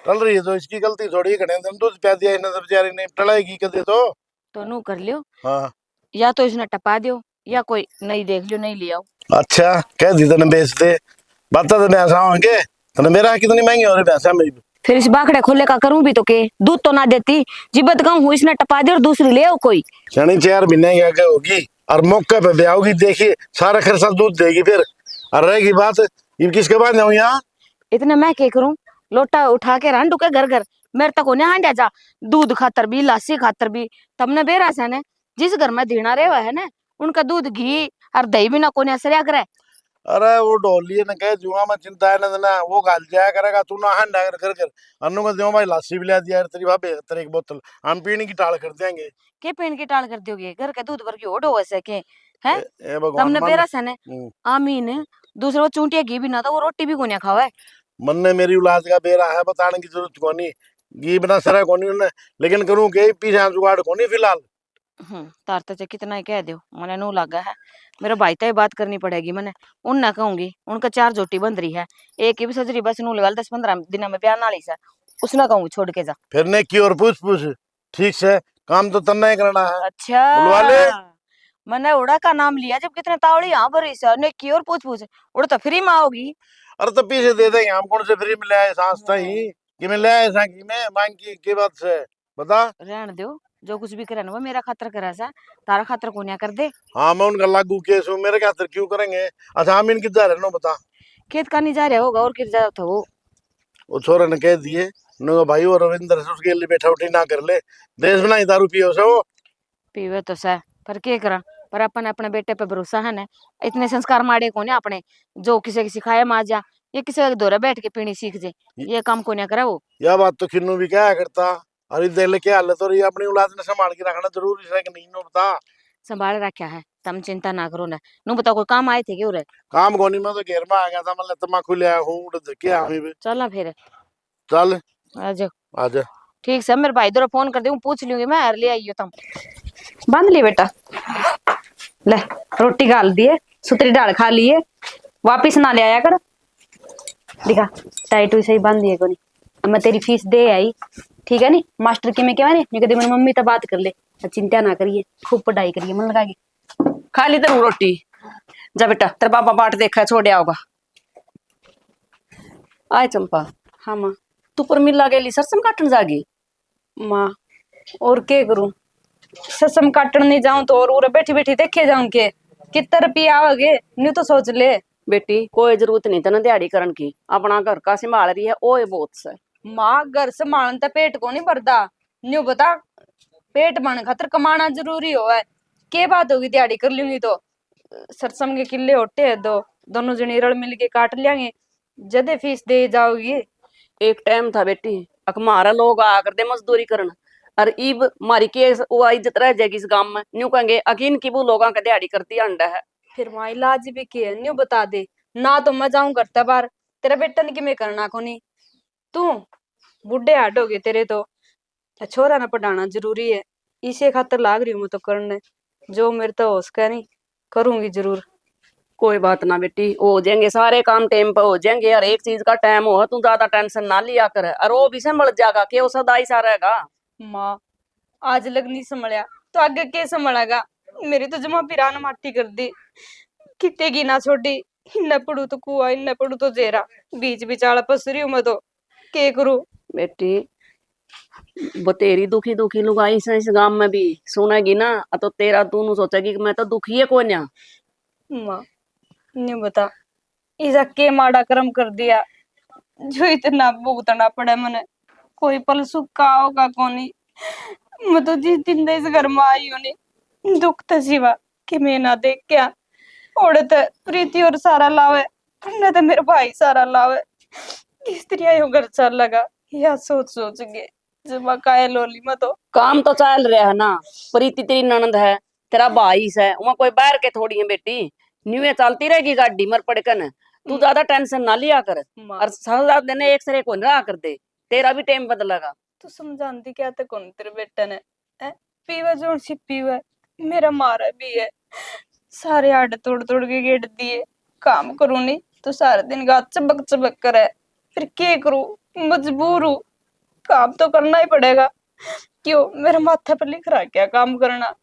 टल रही है तो इसकी गलती थोड़ी है घने दिन दूध प्याज दिया इन्हें तो बेचारी ने टलाएगी कदे तो नू कर लियो हाँ या तो इसने टपा दियो या कोई नहीं देख लियो नहीं ले आओ अच्छा कह दी तने बेच दे बता तो भैंसा होंगे तने मेरा कितनी महंगी हो रही भैंसा मेरी फिर इस बाखड़े खोले का करूं भी तो के दूध तो ना देती जिबत गाँव इसने टपा दे और दूसरी ले आओ कोई शनि 4 महीने क्या होगी और मौके पे ब्याह होगी देखिए सारा खर्चा दूध देगी फिर और रहेगी बात, ये किसके बाद जाऊँ यहाँ? इतने मैं क्या करूं, लोटा उठा के रन डुके घर घर, मेरे तक होने हांडा जा, दूध खातर भी लस्सी खातर भी तमने बेरा से ने जिस घर में धीना रेवा है ना, उनका दूध घी और दही भी ना कोने असरिया करे। अरे वो डोलिए न कहे जुआ में चिंता है ना वो गाल जाया करेगा, तू ना हंडा कर कर अन्नू को दो भाई लस्सी भी ला दिया यार, तेरी भाभी तेरे एक बोतल हम पीने की टाल कर देंगे। के पीन की टाल कर दोगे, घर के दूध भर के ओढ़ो वैसे के है। ए भगवान तमने मन। बेरा से ने आमीन दूसरे को चूंटिया घी भी ना तो वो रोटी भी कोने खावे। मन ने मेरी औलाद का बेरा है, बताने की जरूरत कोनी, घी बिना सरा कोनी उन्हें, लेकिन करूँ के पीछे जुगाड़ कोनी फिलहाल। तार तो कितना ही कह दो, मने नू लगा है मेरा भाई तो बात करनी पड़ेगी मने, उन ना कहूंगी, उनका 4 जोटी बंद रही है, एक ही भी सजरी बस नू लगा 10-15 दिन में ब्याह नाली से, उसना कहूंगी छोड़ के जा। फिर ने की और पूछ पूछ, ठीक से काम तो तन्ना ही करना है। अच्छा बुलवा ले। मैंने उड़ा का नाम लिया जब कितने तावड़ी यहाँ भरी से ने की और पूछ पूछ, उड़ा तो फ्री में आओगी। अरे तो पीछे दे देंगे हम, कौन से फ्री में ले आए सांस ही कि मैं ले आए सा कि मैं मांग की बात से बता। रहने दो, जो कुछ भी करे ना वो मेरा खातर करा सा, तारा खातर कोन्या कर दे। हाँ मैं उनका लागू केस हूँ, मेरे खातर क्यों करेंगे? अच्छा हम इन किधर है नो बता। खेत का नहीं जा रहा होगा और किधर जा था वो छोरे ने कह दिए नो भाई, और रविंद्र से उसके लिए बैठा उठी ना कर ले, देश में ना ही दारू पियो से वो। पीवे तो सह पर क्या करा, पर अपन अपने बेटे पे भरोसा है ना, इतने संस्कार माड़े को ना अपने, जो किसी के सिखाया मा जा, ये किसी के दौरे बैठ के पीनी सीख जाए, ये काम को ना करा वो। यह बात तो किन्नू भी क्या करता, अरे दिल के हालत और ये अपनी औलाद ने संभाल के रखना जरूरी है कि नहीं नो बता। संभाल रखा है, तुम चिंता ना करो ना। नू बताओ कोई काम आए थे क्यों रे? काम कोनी में तो घेर में आ गया था, मतलब तम्बाकू ले आया हूँ उड़ क्या हमें भी। चल ना फिर चल आ जाओ। आजा। ठीक से मेरे भाई दौरा फोन कर दे, पूछ लूंगी मैं, ले आई तुम बांध ली बेटा, ले रोटी गाल दिए, सुतरी दाल खा लिए, वापिस ना ले आया कर, दिखा टाइटू सही बांध दिए को नहीं, अब मैं तेरी फीस दे आई, ठीक है नी मास्टर के में क्या नहीं कहती, मेरी मम्मी तो बात कर ले, चिंता ना करिए, खूब पढ़ाई करिए मन लगा के। खा ली तेरू रोटी, जा बेटा तेरा पापा बाट देखा है छोड़ होगा। आय चंपा। हाँ माँ, तू पर मिला गेली सरसम काटन जागी? माँ और क्या करूं, ससम काटन नहीं जाऊं तो और उरे बैठी बैठी देखे जाऊं के कितना रुपया आओगे, न्यू तो सोच ले। बेटी कोई जरूरत नहीं तेना दिहाड़ी करन की, अपना घर का संभाल रही है ओए बहुत से। माँ घर संभालन तो पेट को नहीं भरदा, न्यू बता पेट भरने खातर कमाना जरूरी हो है, के बात होगी दिहाड़ी कर लूंगी तो सरसम के किले होटे है, दो दोनों जने रल मिल के काट लेंगे, जदे फीस दे जाओगी। एक टाइम था बेटी अकमारा लोग आ कर दे मजदूरी करन, और इब मारी के वो इज्जत रह जाएगी इस गांव में, न्यू कहेंगे अकीन की वो लोगों का दिहाड़ी करती अंडा है। फिर माँ इलाज भी किए न्यू बता दे, ना तो मैं जाऊं करता बार, तेरा बेटा ने कि मैं करना को नहीं, तू बुढ़े हाट हो गए तेरे तो, छोरा ना पढ़ाना जरूरी है, इसे खातर लाग रही हूँ मैं तो करने, जो मेरे तो हो सका नहीं करूंगी जरूर। कोई बात ना बेटी, हो जाएंगे सारे काम टाइम पे हो जाएंगे, और एक चीज का टाइम हो तू ज्यादा टेंशन ना लिया कर, और वो भी संभल जाएगा कि वो सदा ही सा रहेगा। माँ आज लग नहीं संभलिया तो आगे के संभलेगा, मेरी तो जमा पिरान माटी कर दी, कितेगी ना छोड़ी, इन्ना पढ़ू तो कुआ इन्ना पढ़ू तो जेरा, बीच बिचाला पसरी हूं मैं तो के करूं। बेटी वो तेरी दुखी दुखी लुगाई से इस गांव में भी सुनेगी ना, तो तेरा दोनों सोचेगी कि मैं तो दुखी है कौन या। माँ नहीं बता इसा के माड़ा कर्म कर दिया जो इतना भुगतना पड़े मने, कोई पल सुख का होगा कोनी, मैं तो जिस दिन से इस घर में आई हूं नहीं दुख तो सिवा कि मैं ना देख क्या, ओड़े तो प्रीति और सारा लावे, न तो मेरा भाई सारा लावे, किस तरह यो घर चल लगा या सोच सोच के जब काय लोली में तो। काम तो चल रहा है ना, प्रीति तेरी ननद है, तेरा भाई है, वहां कोई बाहर के थोड़ी है बेटी, न्यूए चलती रहेगी गाड़ी मर पड़ कन, तू ज्यादा टेंशन ना लिया कर, और सारा दिन एक सरे को रहा कर दे, तेरा भी टाइम बदलेगा। तू समझाती क्या तो कौन तेरे बेटे ने है? पीवा जोन सी पीवा, मेरा मारा भी है, सारे आड़ तोड़ तोड़ के गेट दिए, काम करूं नहीं तो सारे दिन गात चबक चबक करे, फिर क्या करूं, मजबूर हूँ, काम तो करना ही पड़ेगा, क्यों मेरे माथे पर लिख रहा है क्या काम करना।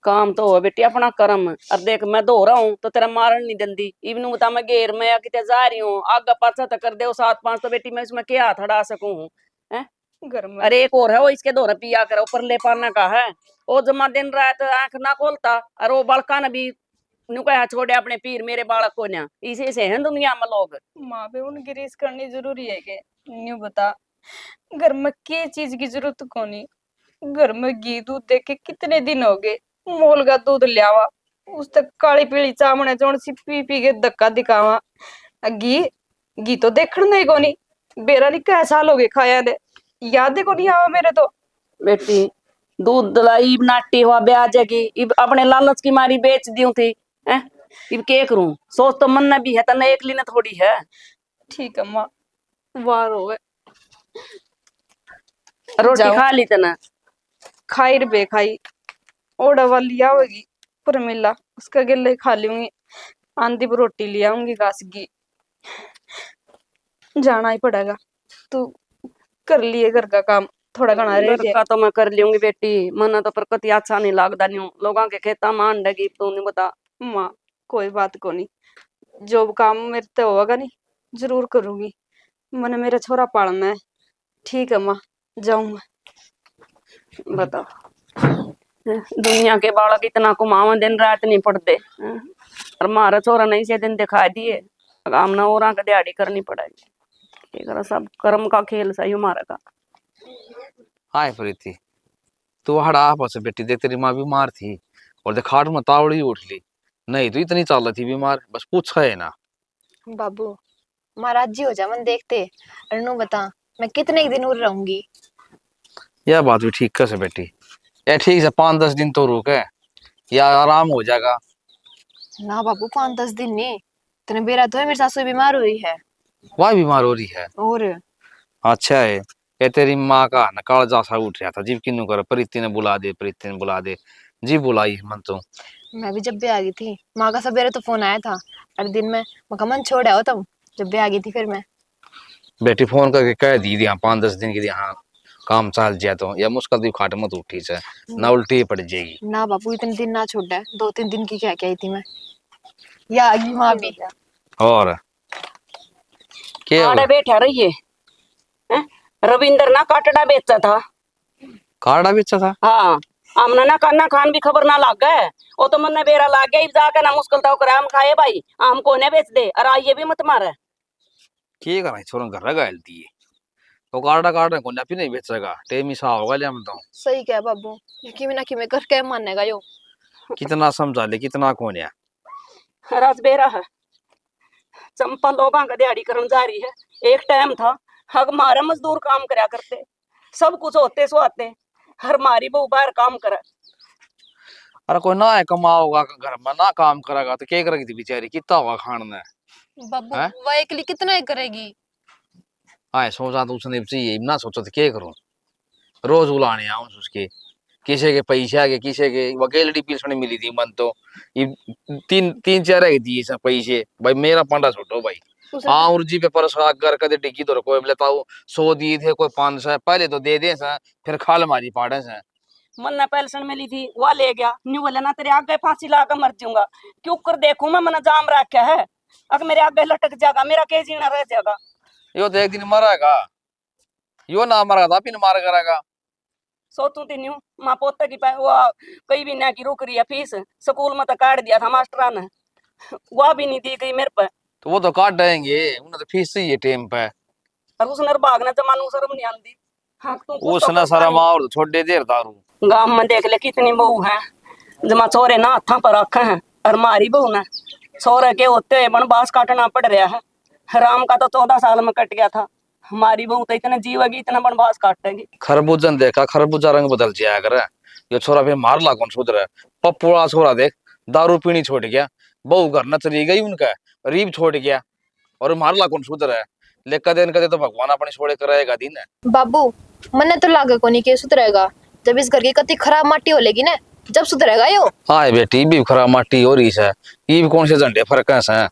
काम तो हो बेटी अपना कर्म, और देख मैं धो रहा हूँ तो तेरा मारन नहीं दंदी, इवन बता मैं घेर में या किते जा रही हूँ आगे पाछा तो कर दे 7-5, तो बेटी मैं इसमें क्या हाथ अड़ा सकूं हूँ हैं? घर में अरे एक और है वो इसके दौरे पिया कर ऊपर ले पाना का है, वो जमा दिन रात आंख ना खोलता, और वो बड़का ने भी नु कहा छोड़े अपने पीर मेरे बालक को ना, इसे से हैं दुनिया में लोग। माँ पे उनकी रीस करनी जरूरी है के? न्यू बता, घर में के चीज की जरूरत कोनी। घर में घी दूध देके कितने दिन हो गए, मोल का दूध लियावा, उस तक काली पीली चामड़े जोन सी पी पी के धक्का दिखावा। घी घी तो देखण नहीं कोनी, बेरा नहीं कै साल हो गए खाया ने, याद ही कोनी आवा मेरे तो। बेटी दूध दलाई नाटी हुआ ब्याज की, इब अपने लालच की मारी बेच दी थी हैं। इब के करूं, सोच तो मन में भी है, तना एक लीने थोड़ी है। ठीक है माँ, वार हो गए। रोटी जाओ। खा ली तना? खाई रे बे खाई, ओड़ा वाली आवेगी पर मिला उसका गिल्ले खा लूंगी। आंधी पर रोटी ले आऊंगी घास की। जाना ही पड़ेगा, तू कर लिए घर का काम, थोड़ा घना रह घर जाए। का तो मैं कर लूंगी बेटी, मन तो पर कति अच्छा नहीं लगता न्यू लोगों के खेता मान लगी तू नहीं बता। माँ कोई बात को नहीं, जो काम मेरे से होगा नहीं जरूर करूंगी। मैंने मेरा छोरा पालना है। ठीक है माँ, जाऊंगा। बताओ, दुनिया के बालक इतना कुमावा दिन रात नहीं पड़ते हैं? और मारा छोरा नहीं से दिन दिखा दिए, काम ना और का दिहाड़ी करनी पड़ेगी। ये करा सब कर्म का खेल सही हमारा का। हाय प्रीति, तू हड़ा आपस बेटी देख, तेरी माँ बीमार थी और देख खाट में तावड़ी उठ ली, नहीं तो इतनी चाल थी बीमार, बस पूछा है ना। बाबू महाराज जी हो जा मन देखते। अनु बता, मैं कितने ही दिन और रहूंगी? यह बात भी ठीक कैसे बेटी, ये ठीक से 5-10 दिन तो रुक है, या आराम हो जाएगा। ना बाबू 5-10 दिन नहीं, तेने बेरा तो है मेरी सासू बीमार हुई है। वह बीमार हो रही है? और अच्छा है, ये तेरी माँ का न कालजा सा उठ रहा था, जीव किन्नू कर प्रीति ने बुला दे, प्रीति ने बुला दे, जी बुलाई मन तो। मैं भी जब भी आ गई थी माँ का सवेरे तो फोन आया था, और दिन में मैं मन छोड़ आओ तुम, जब भी आ गई थी फिर मैं। बेटी फोन करके कह दी यहाँ 5-10 दिन के लिए, हाँ काम चल जाए तो, या मुश्किल दी खाट मत उठी से, ना उल्टी पड़ जाएगी। ना बाबू इतने दिन ना छोड़ा है, 2-3 दिन की क्या क्या आई थी मैं। या आ गई माँ भी। और क्या आड़े बैठा रहिए हैं? रविंद्र ना काटड़ा बेचा था। काड़ा बेचा था? हाँ, आमना ना खाना खान भी खबर ना लाग गए, वो तो मन बेरा लाग गया, जाकर ना मुश्किल था आम खाए भाई, आम को ने बेच दे और आइए भी मत मारे। क्या करा छोरा घर गायल दिए, तो काड़ा काटने को भी नहीं बेचेगा, टेमी सा होगा ले हम तो। सही क्या बाबू, कि ना कि मैं करके मानेगा यो। कितना समझा ले, कितना कोन्या। रात बेरा है, चंपा लोगों का दिहाड़ी करन जा रही है। एक टाइम था हमारे मजदूर काम करया करते, सब कुछ होते सो आते, हर मारी बहू बाहर काम करे। अरे कोई ना है कमाओगा घर में, ना काम करेगा तो क्या करेगी थी बेचारी, कितना होगा खाने में। बाबू हैं? वह अकेली कितना ही करेगी? हाँ सोचा तो उसने चाहिए ना, सोचा तो क्या करूं, रोज बुलाने आऊं उसके, किसी के पैसे आ गए, किसी के वकेलड़ी पिलसने मिली थी मन तो, ये 3-4 है दिए सब पैसे भाई, मेरा पंडा छोटो भाई। हाँ उर्जी पे परस कर कदे डिग्गी तो कोई बोले ताऊ 100 दिए थे, कोई 500, पहले तो दे दे सा, फिर खाल मारी पाड़े से। मन ने पेंशन मिली थी वह ले गया, न्यू बोले ना तेरे आगे फांसी लगा मर जाऊंगा, क्यों कर देखूं मैं, मन जाम रखा है, अगर मेरे आगे लटक जाएगा मेरा के जीना रह जाएगा। यो तो एक दिन मरेगा, यो ना मरा था फिर मार करेगा। सोचू थी न्यू माँ पोते की वो कई भी ना की रुक रही है फीस, स्कूल में तो काट दिया था मास्टरा ने, वह भी नहीं दी गई मेरे पे। तो वो तो काट देंगे, उन्हें तो फीस चाहिए टाइम पे। और उसने भागना जमानू शर्म नहीं आती। हाँ, उसने शर्म और तो छोड़ दे देर दारू। गांव में देख ले कितनी बहू है, जमा छोरे ना हाथा पर रखे हैं, और मारी बहू ने छोरे के होते हुए बनवास काटना पड़ रहा है। राम का तो 14 साल में कट गया था, हमारी बहू तो इतने जीवेगी इतना बनवास काटेगी। खरबूजन देखा, खरबूजा रंग बदल जाया कर, ये छोरा फिर मार ला कौन सुधर है। पप्पुड़ा छोरा देख, दारू पीनी छोड़ गया, बहू घर न चली गई उनका, रीब छोड़ गया, और मार ला कौन सुधर है। ले कदे न कदे तो भगवान अपने छोड़े कराएगा दिन है। बाबू मन्ने तो लागे कोनी के सुधरेगा, जब इस घर की कति खराब माटी होलेगी ना, जब सुधरेगा यो। हाँ बेटी भी खराब माटी हो रही है, ये भी कौन से झंडे फर्क है।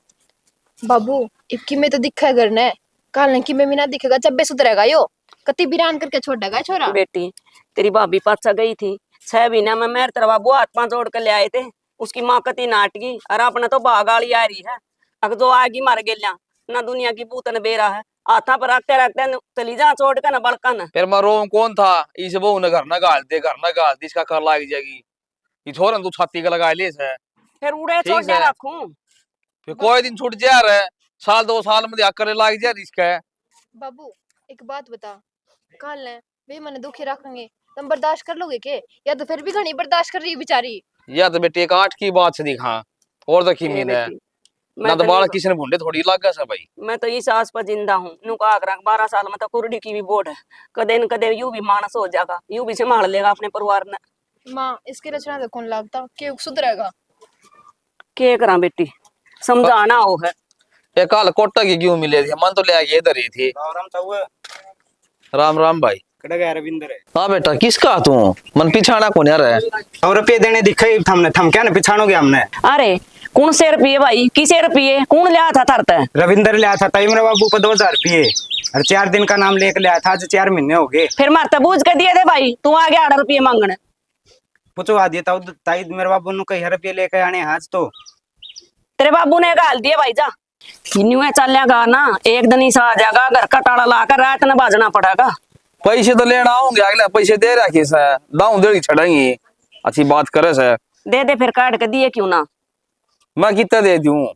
बाबू इबकी में तो दिखा घर ने, काल की में भी ना दिखेगा, जब भी सुधरेगा यो। कति बिरान करके छोड़ेगा छोरा। बेटी तेरी भाभी पाचा गई थी 6 महीना में, मेरे तेरा बाबू हाथ पांव जोड़ कर ले आए थे, उसकी माँ कति नाट गई, और अपने तो भागाली आ रही है, अगर जो आएगी मार गेलिया ना दुनिया की भूत न बेरा है, हाथा पर रखते रखते चली जा छोड़ के ना बड़कन। फिर मैं रो कौन था, इस बहू ने घर न गाल दे, घर न गाल दे, इसका कर लाग जाएगी, ये छोरन तू छाती का लगा ले से। फिर उड़े ठीक छोड़ दिया है। रखूं। फिर कोई दिन छूट जा रहा है, साल 2 साल में करे लाग जा रिस्क है। बाबू एक बात बता, काल ने वे मने दुखी रखेंगे तुम बर्दाश्त कर लोगे के, या तो फिर भी घनी बर्दाश्त कर रही है बेचारी। या तो बेटी एक 8 की बात से दिखा और तो की ए मीन है बेटी ना, मैं तो तो बाल नहीं, किसी ने भूंडे थोड़ी लागा सा भाई। मैं तो इस आस पर जिंदा हूँ। नु का 12 साल में तो कुरडी की भी बोर्ड है, कदे न कदे यूं भी मानस हो जाएगा, यूं भी संभाल लेगा अपने परिवार ने। माँ इसके लक्षण तो कौन लगता के सुधरेगा। के करा बेटी, समझाना हो है। ये काल कोटा की क्यों मिले थे, मन तो ले आके इधर ही थी। राम राम भाई। रविंदर है। हाँ बेटा किसका तू मन पिछाड़ा कौन यार है। और रुपये देने दिखे हमने, थम क्या ना पिछाड़ोगे हमने। अरे कौन से रुपये भाई, किसे रुपये कौन लिया था थरते? रविंदर लिया था तई मेरे बाबू को 2000 रुपये, और 4 दिन का नाम लेकर लिया था, आज 4 महीने हो गए। फिर मारता बूझ के दिए थे भाई, तू आ गया 8 रुपये मांगने। पूछवा दिया था ताई मेरे बाबू ने कई रुपये लेकर आने आज तो। तेरे बाबू ने गाल दिए भाई जा, न्यू है चलेगा ना, एक दिन ही सा आ जाएगा, घर का ताला लाकर रात में बाजना पड़ेगा। पैसे तो लेना आऊंगे, अगले पैसे दे रखे से दाऊ दे छड़ेंगे। अच्छी बात करे से दे फिर काट के दिए क्यों ना। मैं कितना दे दूं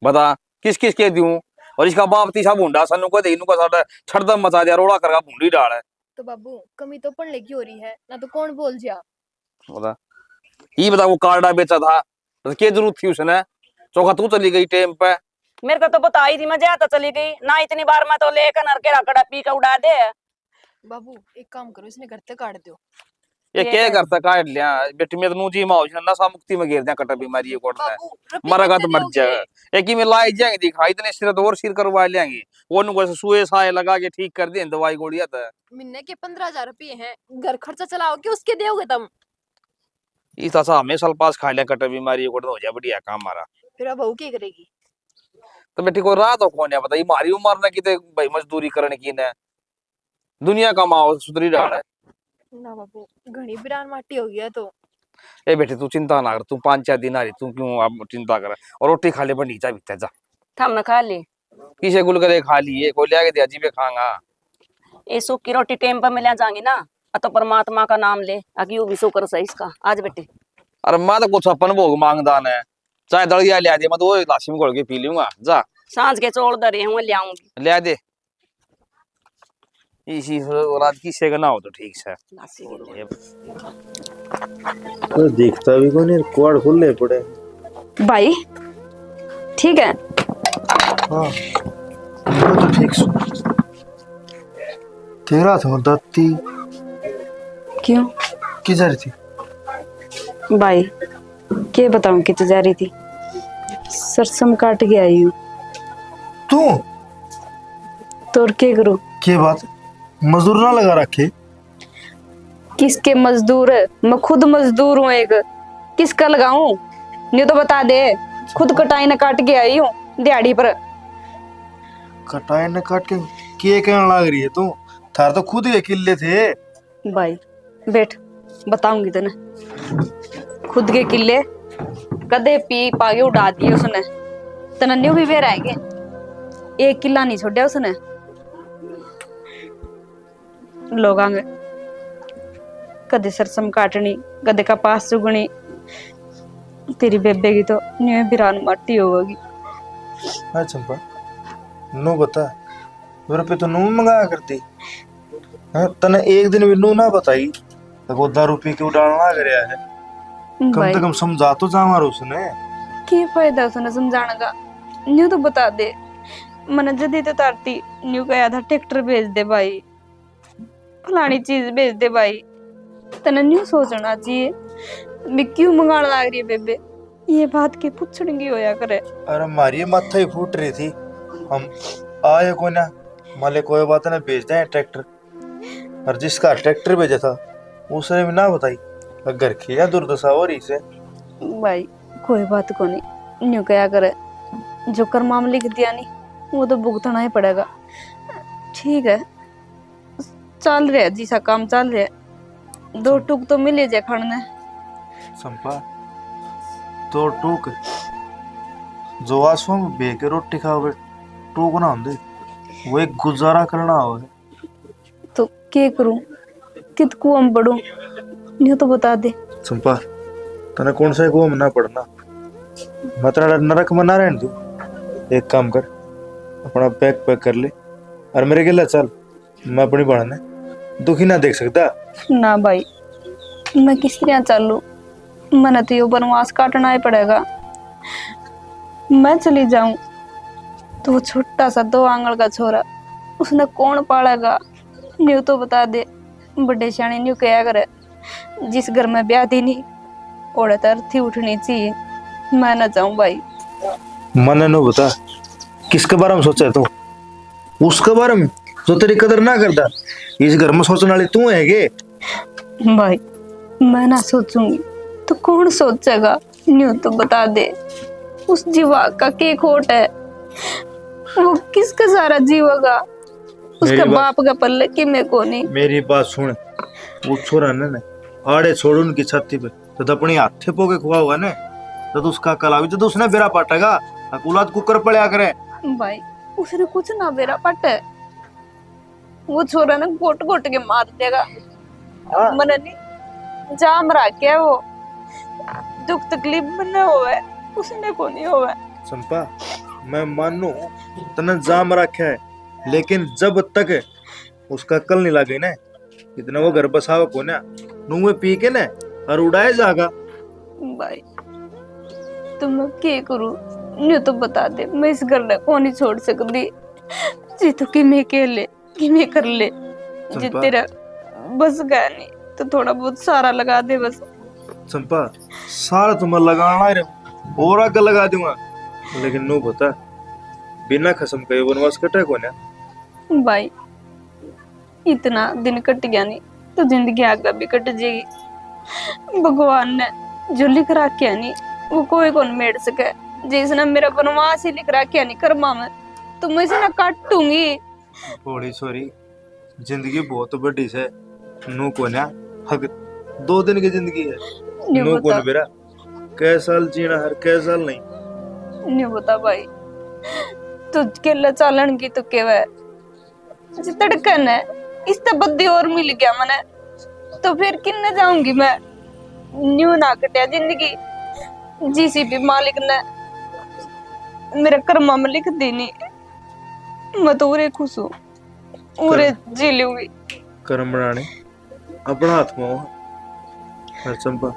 बता, किस किस के दूं। और इसका बाप तीसा भूंडा सनु को दे, इनु का साडा छड़दम मचा दिया, रोड़ा करगा भूंडी डाल है। तो बाबू कमी तो पढ़ने की हो रही है ना, तो कौन बोल जा। बता ये बता, वो कार्डा बेचा था तो क्या जरूरत थी उसने, चौका तू चली गई टाइम पे। मेरे को तो बताई थी, मैं जाता चली गई ना, इतनी बार मैं तो लेकर नर के रकड़ा पी का उड़ा दे। बाबू एक काम करो, इसने घर तक काट दो। ये क्या करता काट लिया बेटी, मैं तो नूजी माओ नशा मुक्ति में गिर दिया, कटा बीमारी ये कोट है, मरेगा तो मर जाएगा। एक ही में लाई जाएंगे दिखा, इतने सिर तो और सिर करवा लेंगे, वो नुको सुए साए लगा के ठीक कर दे दवाई गोलियां तो। महीने के 15,000 रुपये हैं, घर खर्चा चलाओ के उसके दोगे तुम। इस ऐसा हमें साल पास खा लिया, कटा बीमारी कोट हो जाए, बढ़िया काम हमारा। फिर अब बहू क्या करेगी। तो बेटी को रात हो कौन है बताइए, हमारी उम्र ना किते भाई मजदूरी करने की ने, दुनिया कमाओ सुधरी डाल है ना बाबू घनी बिरान माटी हो गया तो। ए बेटे तू चिंता ना कर, तू 5-4 दिन आ रही, तू क्यों अब चिंता कर। और रोटी खा ले बनी जा भीतर जा, थम न खा ली, किसे गुल करे खा लिए, कोई ले आके दिया जी पे खाऊंगा। ये सूखी रोटी टेम पर मिला जाएंगी ना, तो परमात्मा का नाम ले, अगी वो भी शुक्र सही इसका। आज बेटी अरे मैं तो कुछ अपन भोग मांगदा ने, चाहे दलिया ले दे, मैं तो वो लाशी में घोल के पी लूंगा। जा सांझ के चौल दरे हुए ले आऊंगी। ले दे, इसी रात की से ना हो तो ठीक से। तो दिखता भी कौन है, क्वाड खुले पड़े भाई ठीक है। हाँ वो तो ठीक सु तेरा था दत्ती क्यों की जा रही थी भाई, क्या बताऊं कितनी जा रही थी, सरसम काट के आई हूँ। तू तो और क्या करूं। क्या बात, मजदूर ना लगा रखे। किसके मजदूर है, मैं खुद मजदूर हूँ एक, किसका लगाऊं। नहीं तो बता दे, खुद कटाई न काट के आई हूँ दिहाड़ी पर। कटाई ने काट के कहने लग रही है तू, थार तो खुद ही किले थे। भाई बैठ बताऊंगी तने, खुद के किले कदे पी पागे उड़ा दिए उसने, तनन्यू भी वे रहेंगे, एक किला नहीं छोड़ा उसने। लोगां कदे सरसम काटनी, कदे कपास चुगनी, तेरी बेबे की तो न्यू बिरान माटी होगी। हाँ चंपा नू बता, मेरे पे तो नू मंगाया करती है, तने एक दिन भी नू ना बताई तो दारू पी के उड़ाना लग रहा है। कम से कम समझा तो जा मारो उसने। क्या फायदा उसने समझाने का, न्यू तो बता दे। मैंने जदी तो तारती न्यू कहा था ट्रैक्टर भेज दे भाई, फलानी चीज भेज दे भाई, तने न्यू सोचना चाहिए मैं क्यों मंगाने लग रही है बेबे, ये बात की पूछने होया करे। अरे मारी माथा ही फूट रही थी, हम आए को ना माले कोई बात ना भेज दें ट्रैक्टर, और जिसका ट्रैक्टर भेजा था उसने भी ना बताई, घर की या दुर्दशा हो रही से। भाई कोई बात को नहीं, न्यू क्या करे, जो कर मामले लिख दिया नहीं वो तो भुगतना ही पड़ेगा। ठीक है चल रहा जी सा काम चल रहा, 2 टूक तो मिले जाए खाने। संपा तो टूक जो आसों में बेके रोटी खाओगे टूक ना होंगे, वो एक गुजारा करना हो। तो क्या करूं, कित कुआं में पढ़ूं, नहीं तो बता दे। संपा तने कौन सा कुआं में ना पड़ना, मैं तेरा नरक में ना रहने दूं। एक काम कर, अपना बैग पैक कर ले और मेरे गिला चल। मैं अपनी बहन है दुखी ना देख सकता। ना भाई, मैं किस तरह चलूं? मैंने तो ये वनवास काटना ही पड़ेगा। मैं चली जाऊं तो वो छोटा सा 2 आंगल का छोरा उसने कौन पालेगा? न्यू तो बता दे। बड़े शाणी न्यू क्या करे, जिस घर में ब्याह थी नहीं ओड़े तर थी उठनी चाहिए। मैं ना जाऊं भाई। मैंने नो बता किसके बारे में सोचा है तू? उसके बारे में जो तेरी कदर ना करता। इस घर में सोचने वाली तू है गे? भाई मैं ना सोचूंगी तो कौन सोचेगा? न्यू तो बता दे। उस जीवा का के खोट है, वो किसका सारा जीवेगा? उसका बाप का पल्ले कि मैं को नहीं। मेरी बात सुन, वो छोरा ने आड़े छोड़ उनकी छाती पे तो अपनी हाथे पोके खुआ होगा ने तो उसका कलावी तो उसने बेरा पाटेगा। अकुलात कुकर पड़या करे। भाई उसने कुछ ना बेरा पटे, वो छोरा ने घोट घोट के मार देगा। मने नहीं जाम रखे है वो, दुख तकलीफ में होवे उसने को नहीं होवे। चंपा मैं मानू तने जाम रखा है, लेकिन जब तक उसका कल नहीं लागे ना इतना वो घर बसावा को ना नुए पी के ना और उड़ाए जागा। भाई तो मैं क्या करूं? न्यू तो बता दे। मैं इस घर ने को नहीं छोड़ सकती। जी तो कि मैं के ले कि मैं कर ले। जी तेरा बस गया नहीं तो थोड़ा बहुत सारा लगा दे बस। चंपा सारा तुम्हें लगाना रे और आगे लगा दूंगा, लेकिन नो बता बिना कसम के वनवास कटे को ना। भाई इतना दिन कट गया नहीं तो जिंदगी आगे भी कट जाएगी। भगवान ने जो लिख रखा नहीं वो कोई कौन मेड़ सके। जिसने मेरा वनवास ही लिख रखा नहीं कर्मा में तो मैं इसे ना काटूंगी। थोड़ी सॉरी, जिंदगी बहुत बड़ी है। नो को ना हक 2 दिन की जिंदगी है। नो को बेरा कै साल जीना हर कै साल नहीं बता भाई। तू केला चालन की तो केवे तड़कन है इससे बद्दी और मिल गया मने तो फिर किन्ने जाऊंगी मैं? न्यू ना कटिया जिंदगी जीसीबी मालिक ने मेरे कर्मा में लिख दी नहीं। मैं तो उरे खुश हूँ, उरे जी लूंगी। कर्म बनाने अपना हाथ में हो हर चंपा,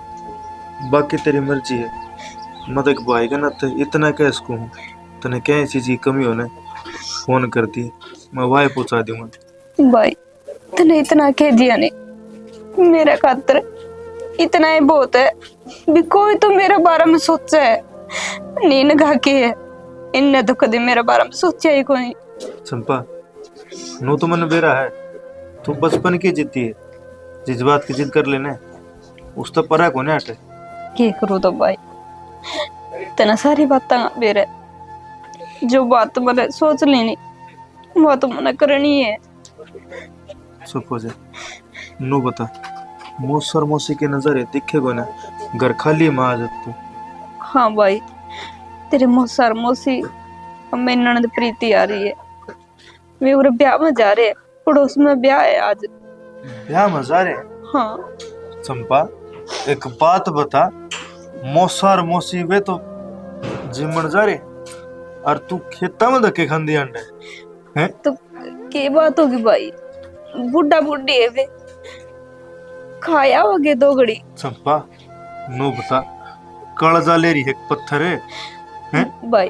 बाकी तेरी मर्जी है। मैं तो एक भाई का नाते इतना कह सकूं तने क्या चीज की कमी होने फोन कर दी मैं भाई पहुंचा दूंगा। भाई तने इतना कह दिया नहीं मेरे खातर इतना ही बहुत है। भी कोई तो मेरे बारे में सोचा है नींद गा के है, इनने तो कभी मेरे बारे में सोचा ही कोई। चंपा नो तो मन बेरा है, तू बचपन की जिद्दी है। जिस बात की जिद कर लेने उस तो परा को हटे। क्या करूँ तो भाई तना सारी बातें मेरे जो बात मैंने सोच लेनी वो तो मैंने करनी है। चुप हो जा। नो बता मौसर मौसी के नजर है दिखे को ना घर खाली माँ आ तू। हाँ भाई तेरे मौसर मौसी और मेरी ननद प्रीति आ रही है। वे उरे ब्याह में जा रहे, पड़ोस में ब्याह है आज। ब्याह में जा रहे? हाँ चंपा एक बात बता, मौसार मौसी वे तो जिमन जा रहे और तू खेता में धक्के खांदी अंडे हैं? तो के बात होगी भाई? बुढ़ा बुढ़ी है वे, खाया होगे 2 घड़ी। चंपा नो बता कालजा ले रही है पत्थर है हैं? भाई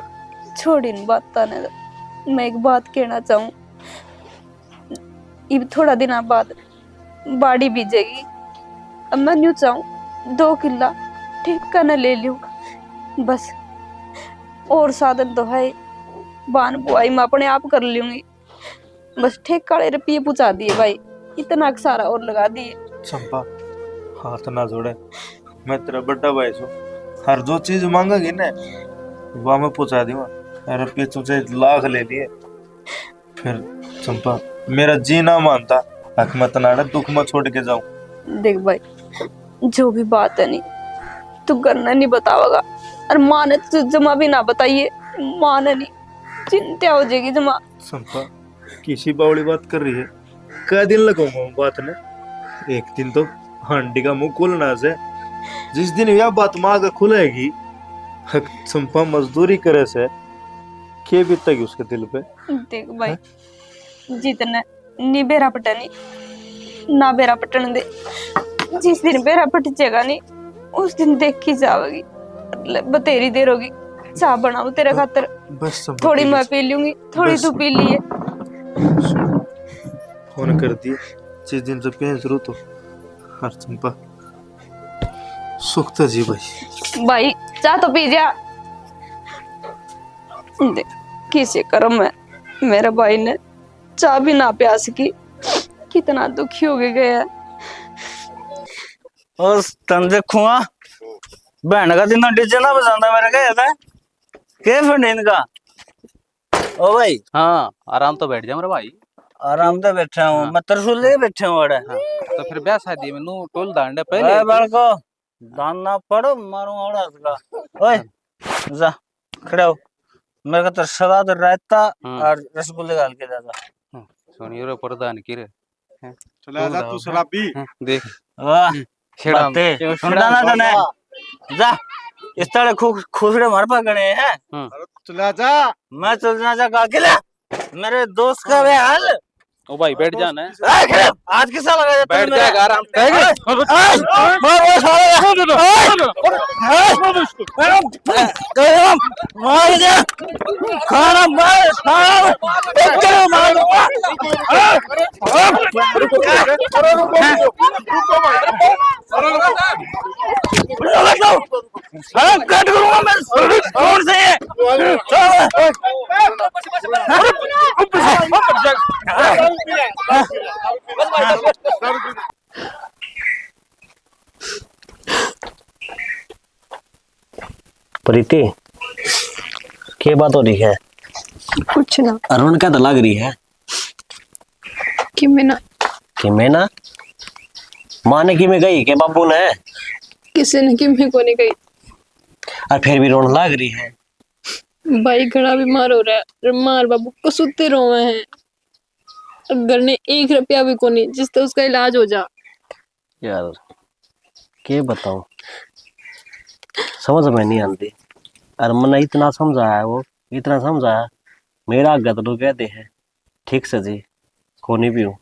छोड़ इन बात ने। मैं एक बात कहना चाहूँ, अब थोड़ा दिन बाद बाड़ी बीजेगी। अब मैं न्यू चाहूँ 2 किला ठेका न ले लूं बस। और साधन तो है बान बुआई मैं अपने आप कर लूंगी बस। ठेका वाले रुपये पूछा दिए भाई, इतना सारा और लगा दिए। चंपा हाथ ना जोड़े, मैं तेरा बड़ा भाई सो। हर जो चीज मांगेगी ना वह मैं पूछा दूंगा। रुपये तुझे लाख ले लिए फिर चंपा मेरा जी ना मानता हक मत नाड़ा दुख में छोड़ के जाऊं। देख भाई जो भी बात है नहीं तू करना नहीं बतावेगा और माँ ने तो जमा भी ना बताइए। माँ ने नहीं चिंता हो जाएगी जमा। चंपा किसी बावली बात कर रही है, कै दिन लगाऊंगा बात ने? एक दिन तो हांडी का मुंह खोलना से जिस दिन यह बात माँ का खुलेगी चंपा मजदूरी करे से के बीतेगी उसके दिल पे। देख भाई, जितने नी बेरा पटनी ना बेरा पटन दे। जिस दिन बेरा पट जाएगा नहीं उस दिन देखी जाओगी। बतेरी देर होगी, चाह बनाओ तेरे खातर। बस चंपा थोड़ी please, मैं पी लूंगी, थोड़ी बस। तू पी लिए। फोन कर दिए जिस दिन से पेन शुरू तो हर चंपा सुखता जी भाई। भाई चाह तो पी जा। देख किसी कर्म में मेरे भाई ने चाह भी ना प्यास की, कितना दुखी हो गया है। और तन देखूंगा बहन का दिन डीजे ना बजाना मेरे का था के फंड इनका। ओ भाई हाँ आराम तो बैठ जा मेरा भाई। आराम से बैठा हूँ हाँ। मैं त्रिशूल लेके बैठा हूँ अड़े। हाँ तो फिर ब्याह शादी में नू टोल दांडे ए पहले बड़को दाना पड़ो मारू औड़ा का। ओए जा खड़ा हो मेरे को तो सलाद रायता और रसगुल्ले डाल के दादा। सोनियो प्रधान की रे चला जा तू शराबी। देख वाह छेड़ा बातें सुनता ना तने जा इस तरह खुसड़े मार पकड़े हैं। चला जा। मैं चलना जा अकेला मेरे दोस्त का वे हाल। ओ भाई बैठ जाना है। आज किसा लगा जाता बैठ जाएगा आराम मार दे खाना मार कट करूंगा मैं कौन से प्रीति क्या बात हो रही है? कुछ ना अरुण क्या तो लग रही है कि मैं ना माने की में गई के बाबू ने किसी ने कि मैं को नहीं गई। और फिर भी रोने लग रही है। भाई घड़ा बीमार हो रहा है, मार बाबू को सुते रोवे हैं। घर ने 1 रुपया भी को नहीं जिससे उसका इलाज हो जा। यार क्या बताऊं समझ में नहीं आती। और मैंने इतना समझाया वो इतना समझाया मेरा गद तो कहते हैं ठीक से जी कोनी भी हूँ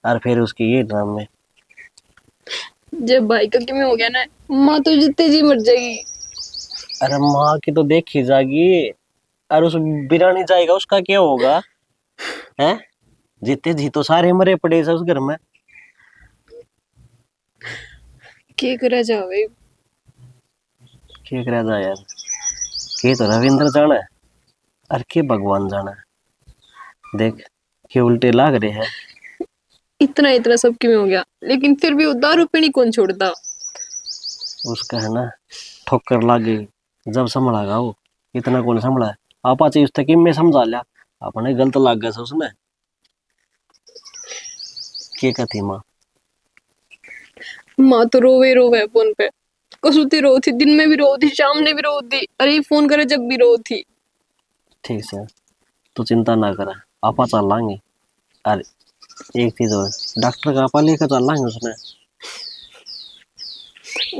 और फिर उसकी ये ड्राम में जब भाई का किमें हो गया ना माँ तो जितने जी मर जाएगी। अरे माँ की तो देखी जाएगी और उस बिना नहीं जाएगा उसका क्या होगा हैं? जितने जी तो सारे मरे पड़े उस घर में। क्या करा जावे क्या करा जाए यार के तो रविंद्र जाना है और के भगवान जाना है। देख के उल्टे लाग रहे हैं। इतना सब किमें हो गया लेकिन फिर भी वो दारू पीनी कौन छोड़ता। उसका है ना ठोकर लाग गई जब संभलागा वो इतना कौन संभला है। आपा चाहिए उसने कि मैं समझा लिया अपने गलत लाग गया उसमें क्या कहती माँ तो रोवे फोन पे कसुती रो थी, दिन में भी रो थी, शाम ने भी रो थी, अरे फोन करे जब भी रो थी। ठीक है तू चिंता ना कर आपा चल लाएंगे। और एक चीज और डॉक्टर का आपा लेकर चल लाएंगे उसमें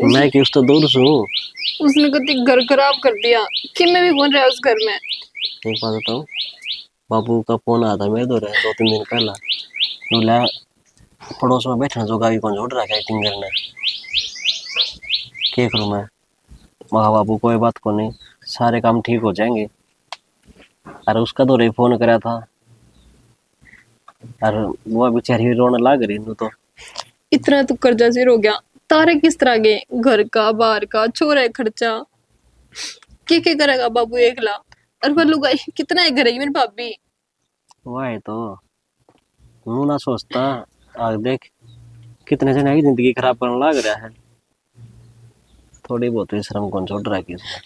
मैं कि उस तो दूर से हूँ। उसने कभी घर खराब कर दिया कि मैं भी कौन रहा उस घर में। एक बात बताऊँ बाबू का फोन आया था मेरे दो 2-3 दिन पहला बोला पड़ोस में बैठना जो गावी कौन जोड़ रहा है एक्टिंग करने क्या करूँ मैं। महा बाबू कोई बात को नहीं सारे काम ठीक हो जाएंगे। और उसका तो रे फोन करा था और वो बेचारी रोने लग रही तो इतना तो कर्जा सिर हो गया तारे किस तरह गए घर का बाहर का छोरा खर्चा क्या करेगा बाबू एकला। और वो लुगाई कितना है घर मेरी भाभी वही तो मुँह ना सोचता आग देख कितने जने की जिंदगी खराब करने लग रहा है। थोड़ी बहुत ही शर्म कौन छोड़ रहा है किसने।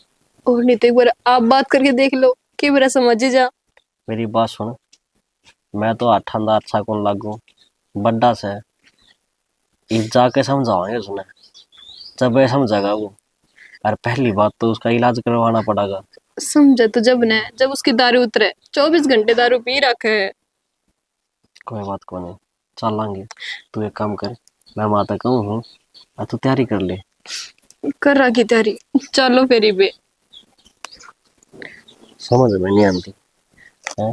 और नहीं तो एक बार आप बात करके देख लो कि मेरा समझ जा। मेरी बात सुन मैं तो ठंडा अच्छा कौन लागू बड्डा से जाके समझाओगे उसने जब ये समझेगा वो। और पहली बात तो उसका इलाज करवाना पड़ेगा। समझा तो जब न जब उसकी दारू उतरे 24 घंटे दारू पी रखे है। कोई बात को नहीं चल लांगे तू एक काम कर मैं माता कहूँ हूँ तू तैयारी कर ले। कर रखी तैयारी चलो फेरी पे समझ में नहीं आती है।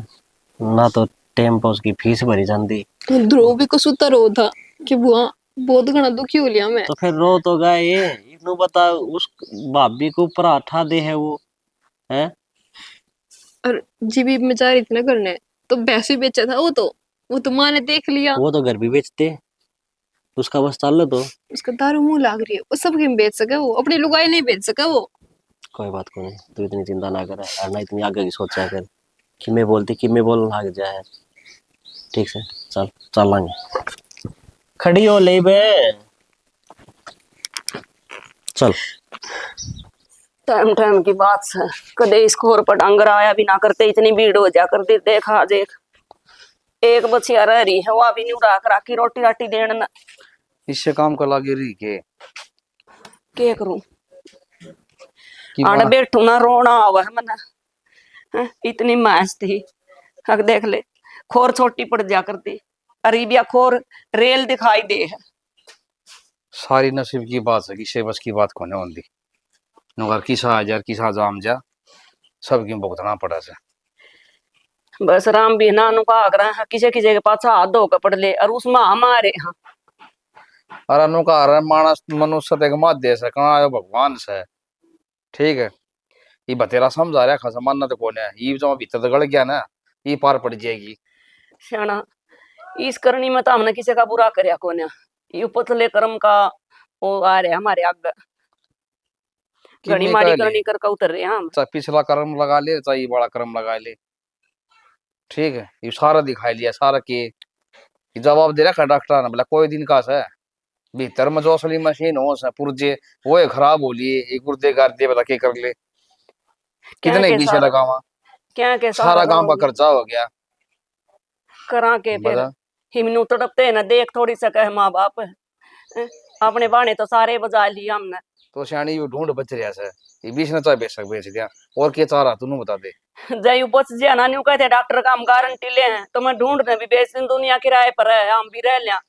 ना तो टाइम पर उसकी फीस भरी जाती, ध्रुव भी कसूता रो था कि बुआ बहुत घना दुखी हो लिया मैं। तो फिर रो तो गए ये। इन्हों बता उस भाभी को पराठा दे है वो है। और जीबी में जा रही थी ना करने, तो भैंस भी बेचा था वो तो माँ ने देख लिया। वो तो घर भी बेचते, उसका बस चाल तो। उसका दारू मुंह लाग रही है, वो सब गेम बेच सके, वो अपनी लुगाई नहीं बेच सका वो। कोई बात को नहीं, तू इतनी चिंता ना कर और ना इतनी आगे की सोचा कर कि मैं बोलती कि मैं बोलने लग जाए। ठीक से चल चल लांगे, खड़ी हो ले बे चल। टाइम टाइम की बात है, कदे स्कोर पर डांगर आया भी ना करते, इतनी भीड़ हो जा कर दी। देख आज एक बचिया रह रही है, वो भी नहीं राख राखी रोटी राटी देने न। इससे काम कर लागे रही के करूं कि आने बैठू ना रोना आवा है मना। इतनी मैस थी, हक देख ले खोर छोटी पड़ जा करती, अरीबिया खोर रेल दिखाई दे है। सारी नसीब की बात है, किसी बस की बात कोने होती। नगर किसा आ जा किसा जाम जा, सब क्यों भुगतना पड़ा से। बस राम भी ना नु भाग रहा है, किसे किसे के पास हाथ धो के पड़ ले और उसमें हमारे हाँ। अरे नुकार मानस मनुष्य ते माध्य से कहाँ आयो भगवान से। ठीक है, ये बतेरा समझा रहा खा मानना तो कौन है, ये जो भीतर तो गड़ गया ना, ये पार पड़ जाएगी। श्याणा इस करनी में तो हमने किसी का बुरा करया कोने, ये पतले कर्म का वो आ रहे हमारे आगे, घड़ी किन्नी माड़ी कह ले, करनी कर का उतर रहे हैं हम। चाहे पिछला कर्म लगा ले चाहे ये बड़ा कर्म लगा ले। ठीक है, ये सारा दिखाई लिया सारा के ये जवाब दे रहा डॉक्टर ने बोला कोई दिन का है भीतर में जो असली मशीन हो से पुर्जे वो है खराब हो लिए एक गुर्दे कर दे बता के कर ले क्या कितने के पीछे सारा लगावा। क्या के सारा काम का करोगे? खर्चा हो गया करा के फिर बता। हिमनू तड़पते है ना, देख थोड़ी सके है माँ बाप हैं? अपने बाणे तो सारे बजा लिए हमने। तो सियाणी ये ढूंढ बच रहा है, ये बीच ने चाहे बेच दिया और क्या चाह रहा तू बता दे। जय बच जा ना, न्यू कहते डॉक्टर का हम गारंटी ले हैं, तो मैं ढूंढने भी बेच दिन दुनिया किराए पर है, हम भी रह लिया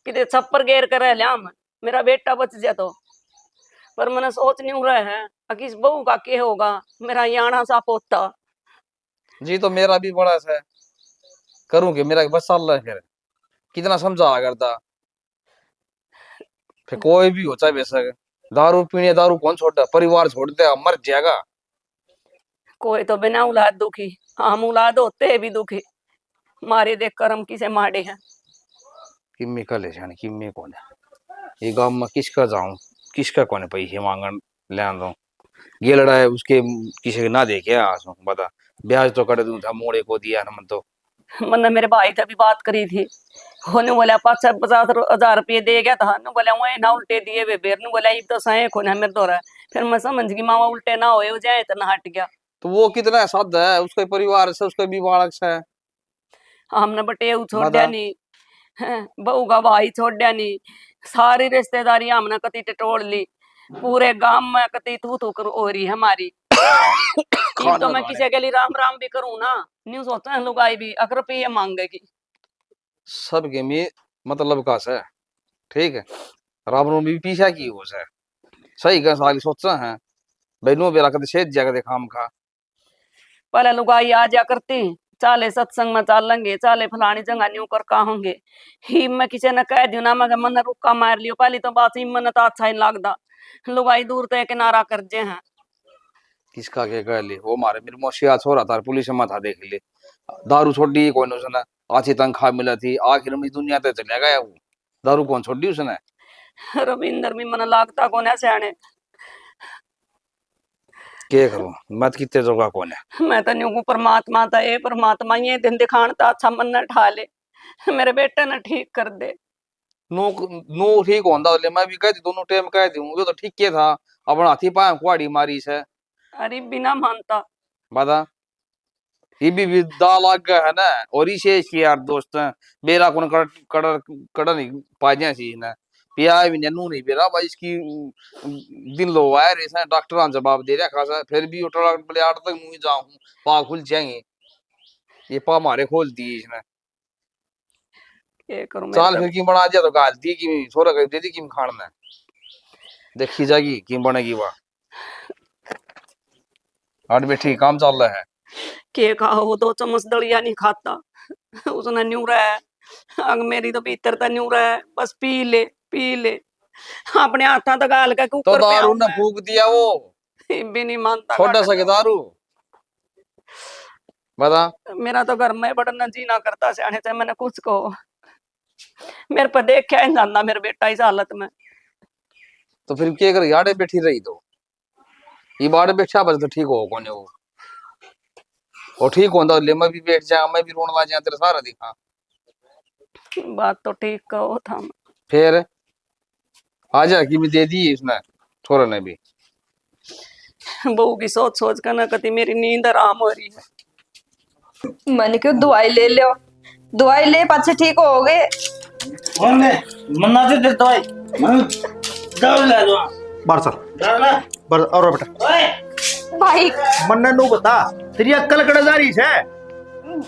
कि छप्पर घेर कर रह लिया हम, मेरा बेटा बच जाए तो। पर मैंने सोच नहीं रहे हैं कि इस बहू का क्या होगा, मेरा याना सा पोता। जी तो मेरा भी बड़ा सा करूं कि मेरा बस साल फिर कितना समझा करता फिर कोई भी हो चाहे बेशक दारू पीने दारू कौन छोड़ता परिवार छोड़ दे मर जाएगा। कोई तो बिना औलाद दुखी, हम औलाद होते भी दुखी, मारे देख कर हम किसे मारे हैं। किम्मी का ले जाने किम्मी कौन है ये गांव में किसका जाऊं किसका कौन है पैसे मांगन ले दो ये लड़ाई उसके किसी ना देखे आसू बता ब्याज तो कर दूं था मोड़े को दिया ना मन तो। मैंने मेरे भाई से भी बात करी थी, होने बोला 50,000 रुपये दे गया था, नु बोला वही ना उल्टे दिए वे बेर, नु बोला ये तो सही को ना मेरे दौरा। फिर मैं समझ गई मामा उल्टे ना होए हो जाए तो ना हट गया। तो वो कितना साध है उसके परिवार से उसके भी बालक से हमने बटे छोड़ बता। दिया नहीं, बहू का भाई छोड़ दिया नहीं, सारी रिश्तेदारी हमने कति टटोल ली, पूरे गांव में कति तू तू कर हो रही है हमारी। ये तो मैं किसी के लिए राम राम भी करूं ना, न्यू सोचते हैं लोग आई भी अगर रुपये मांगेगी सब के में मतलब का से। ठीक है, रावण भी पीछा की हो से सही का साली सोचा है बहनों बेरा कद शेद जगह दे खाम खा। पहले लुगाई आ जा करती, चाले सत्संग में चाल लेंगे, चाले फलानी जगह न्यू कर का होंगे, ही मैं किसी ने कह दियो ना मैं मन रुक्का मार लियो, पहली तो बात ही मन तो अच्छा ही लगता, लुगाई दूर तो किनारा कर जे हैं। किसका के कह ले वो मारे मेरे मोशिया छोरा था पुलिस में था देख ले दारू छोड़ दी कौन उसने आची तनख्वाह मिला थी आखिर में दुनिया ते चले गया वो दारू कौन छोड़ दी उसने। रविंदर भी मन लागता कौन है सियाने, के करो मत कितने जगह कौन है। मैं तो न्यू को परमात्मा था, ए परमात्मा ये दिन दिखान ता अच्छा मन न ठा ले, मेरे बेटे ने ठीक कर दे। नो नो ठीक होंदा ले मैं भी कह दी दोनों टाइम कह दी वो तो ठीक के था अपना हाथी पाया कुआड़ी मारी से। अरे बिना मानता बता ये भी दा लाग गया है ना और इसे की यार दोस्त मेरा कौन कड़ नहीं पाजा सी ना पिया भी नू नहीं बेरा भाई इसकी दिन लो आया रे सा डॉक्टर जवाब दे रहा खासा फिर भी उठा बोले 8 तक मुंह जाऊं पा खुल जाएंगे ये पा मारे खोल दिए इसने। ये करूं चाल मेरे फिर की बना दिया तो गाल दी कि छोरा कर दे दी कि खाना देखी जाएगी कि बनेगी वह हाट बैठी काम चल रहा है। के खाओ वो 2 चम्मच दलिया नहीं खाता उसने न्यू रहा है। अग मेरी तो भीतर तो न्यू रहा है, बस पी ले अपने हाथा तक गाल के तो कुकर पे दारू ने आऊं फूक दिया वो, मैं। भी नहीं मानता छोटा सा के दारू बता। मेरा तो घर में बड़ना जी ना करता सियाने से मैंने कुछ कहो। मेरे पर देख क्या जानना मेरे बेटा इस हालत में। तो फिर क्या कर याडे बैठी रही तो ये बाड़े बैठा बस तो ठीक हो कौन वो और ठीक होता ले मैं भी बैठ जा, मैं भी रोने लग जा तेरे सारा दिखा। बात तो ठीक कहो था। फिर आजा की भी दे दी उसने छोरा ने भी। बहू की सोच सोच कर ना कति मेरी नींद आराम हो रही है। मैंने क्यों दवाई ले लो, दवाई ले पाछे ठीक हो गए। मन्ना जो दे दवाई दवाई ले लो बाहर चल बाहर और बेटा भाई मन्ना नु बता तेरी अक्ल कड़े जा रही है।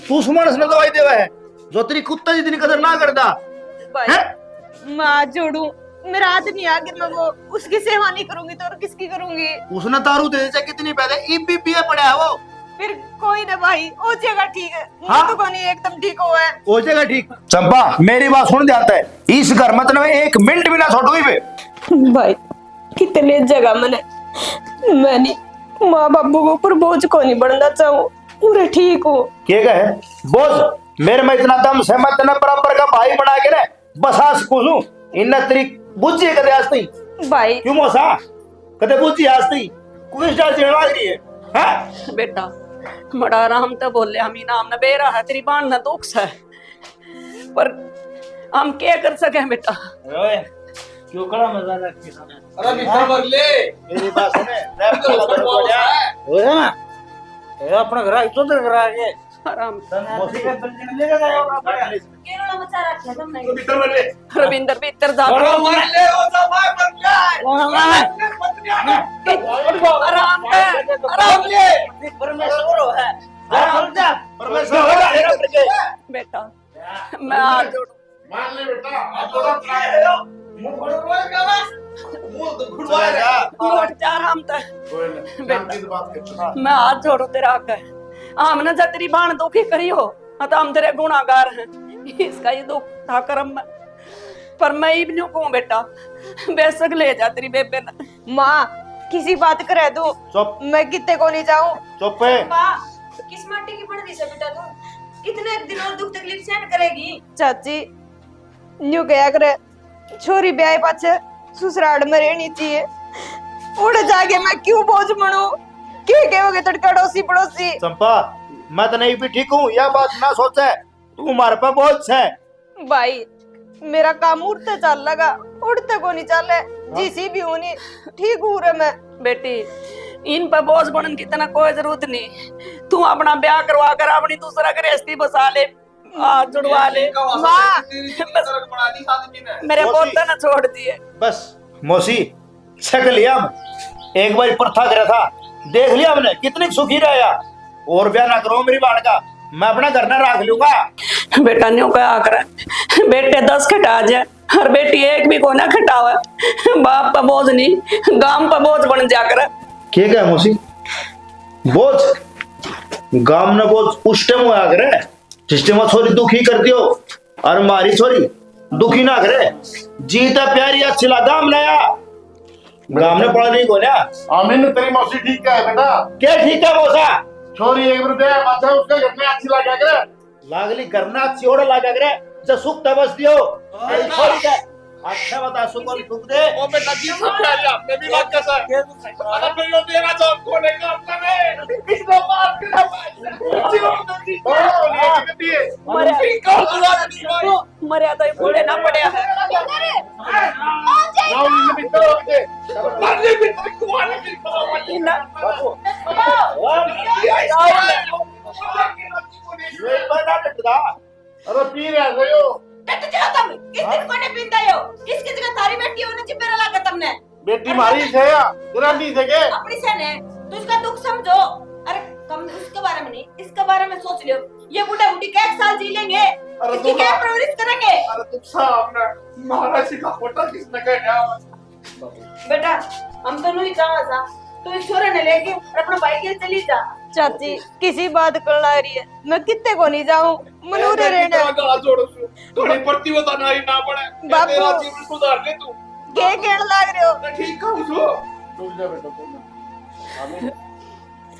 तू सुमानस ने दवाई देवा है जो तेरी कुत्ता जितनी कदर ना करता भाई मैं हाथ जोड़ू, मेरा हाथ नहीं आगे, मैं वो उसकी सेवा नहीं करूंगी तो और किसकी करूंगी। उसने दारू दे दी कितनी पैसे ईब भी पिए पड़ा है वो। फिर कोई ना भाई हो जाएगा ठीक है। हाँ? तो कौन एकदम ठीक हुआ है। हो जाएगा ठीक। चंपा मेरी बात सुन जाता है, इस घर में तो एक मिनट भी ना छोड़ो ही भाई कितने जगह मैंने माँ बाबू के ऊपर बोझ को नहीं बनना चाहूँ, पूरे ठीक हो। के कहे बोझ मेरे में इतना दम से मैं तेना बराबर का भाई बना के ना बसास कुछू इन तेरी बुझी कदे आस्ती भाई क्यों मोसा कदे बुझी आस्ती कुछ डाल चढ़ लग रही है। हैं बेटा बड़ा आराम तो बोले हम ही नाम न बेरा है तेरी बाण न दुख है, पर हम क्या कर सके बेटा। ओए क्यों कड़ा मजा रखी सामने। अरे बिस्तर भर ले मेरी बात सुने रैप तो कर उसमें बहुत है। ओए ना ये अपना घर तो तेरे घर आके आराम मौसी के बिल्डिंग ले गया और अपना केरला में चारा रखा तुमने। तो बिस्तर भर ले रविंदर भी इतर जा अरे भर ले वो तो भाई भर ले आराम पे आराम ले परमेश्वर है परमेश्वर बेटा। मैं हाथ जोड़ू मान ले बेटा अब थोड़ा ट्राई है मुंह खोल रहा है मुंह तो खुलवा रहा है। लौट जा आराम तक कोई नहीं शांति से बात कर। मैं हाथ जोड़ू तेरा आगे। हमने जब तेरी बाण दुखी करी हो तो हम तेरे गुनाहगार हैं, इसका ये दुख था कर्म में, पर मैं ही नहीं कहूँ बेटा बेशक ले जा तेरी बेबे ने। माँ किसी बात करे दो चुप मैं कितने को नहीं जाऊँ। चुप है माँ किस माटी की बन रही है बेटा, तू इतने दिन और दुख तकलीफ सहन करेगी। चाची न्यू गया करे छोरी ब्याह पाछे ससुराल में रहनी चाहिए, उड़ जाके मैं क्यों बोझ बनू। के कहोगे तड़कड़ोसी पड़ोसी। चंपा मैं तो नहीं भी ठीक हूँ यह बात ना सोचे तू हमारे पे बोझ है। भाई मेरा काम उड़ते चल लगा, उड़ते को नहीं चले जिसी भी हूँ नहीं ठीक हूँ रे मैं। बेटी इन पर बोझ बनने की तना कोई जरूरत नहीं, तू अपना ब्याह करवा कर अपनी दूसरा गृहस्थी बसा ले, हाथ जुड़वा ले। माँ मेरे पोते ने छोड़ दिए। बस मौसी छक लिया हम एक बार प्रथा करा था देख लिया हमने कितनी सुखी रहा और ब्याह ना करो मेरी बाण का मैं अपना घर ना रख लूंगा। बेटा न्यू क्या करे बेटे 10 खटा जाए और बेटी एक भी को ना खटावे, बाप पर बोझ नहीं गांव पर बोझ बन जा कर। के क्या मौसी बोझ गांव ने बोझ उस टाइम हुआ करे जिस टाइम छोरी दुखी कर दियो और मारी छोरी दुखी ना करे जीता प्यारी अच्छी लगा हमने गांव ने पड़ा नहीं को ना। आमीन तेरी मौसी ठीक है बेटा। क्या ठीक है मौसा छोरी 1 रुपया बचा उसके घर में अच्छी लगा करे लागली करना अच्छी ओढ़ लगा करे जब सुख तबस दियो छोरी का अच्छा बता सुख और सुख दे ओ बेटा जी सब प्यारी आप मैं भी बात कर सकता अरे फिर यो देना तो कोने काम करे किसने बात करा जीवन मर्यादा भूले ना पड़े है। अरे पी रहे हो बेटे चलो तुम इस दिन कोने पींदा हो, इसकी जगह थारी बेटी होने चिपरा लगा तुमने। बेटी मारी है या तेरा नहीं थे के अपनी सहन है तो इसका दुख समझो। अरे कम उसके बारे में नहीं इसके बारे में सोच लियो, ये बूढ़ा बूढ़ी का 1 साल जी लेंगे, इसकी क्या परवरिश करेंगे। अरे तुम साहब ने महाराज का फोटा किसने कहा बेटा हम तो नहीं चाहा था तू इस छोरे ने लेके और अपना भाई के चली जा। चाची किसी बात कर ला रही है, मैं कितने को नहीं जाऊं मनूरे रहने। थोड़ी प्रतिवता नारी ना पड़े बापू। तेरा जीवन सुधार ले तू। के कहने लाग रहे हो? मैं ठीक कहूं सो। रुक जा बेटा तुम। आमिर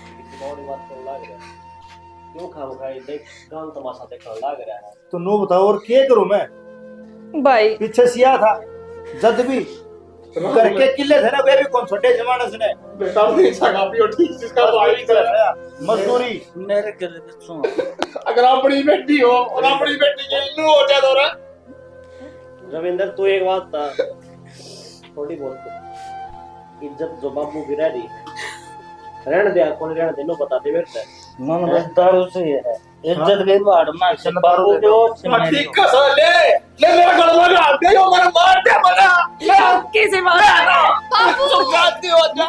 किसी और बात कर लाग रहा है क्यों खाम खाई देख गांव तमाशा देखने लाग रहा है तो नो बताओ और क्या करूं मैं? भाई पीछे सिया था जद भी घर के किले थे ना वे भी कौन छोटे जमाने से ने बेटा नहीं सका पियो ठीक जिसका भाई है मजदूरी मेरे गले में सुन अगर अपनी बेटी हो और अपनी बेटी के इल्लू हो जाए तो रे रविंदर तू एक बात था थोड़ी बहुत इज्जत जो बाबू की रह रही रहने दे कौन रहने दे नो बता दे मेरे से मन बस दारू से ही है इज्जत गई बाहर मार से बाबू के और से मेरी ठीक का सा ले मेरा गला लगा दे यो मेरा मार दे मना मैं किसी बात बाबू तो गाती हो जा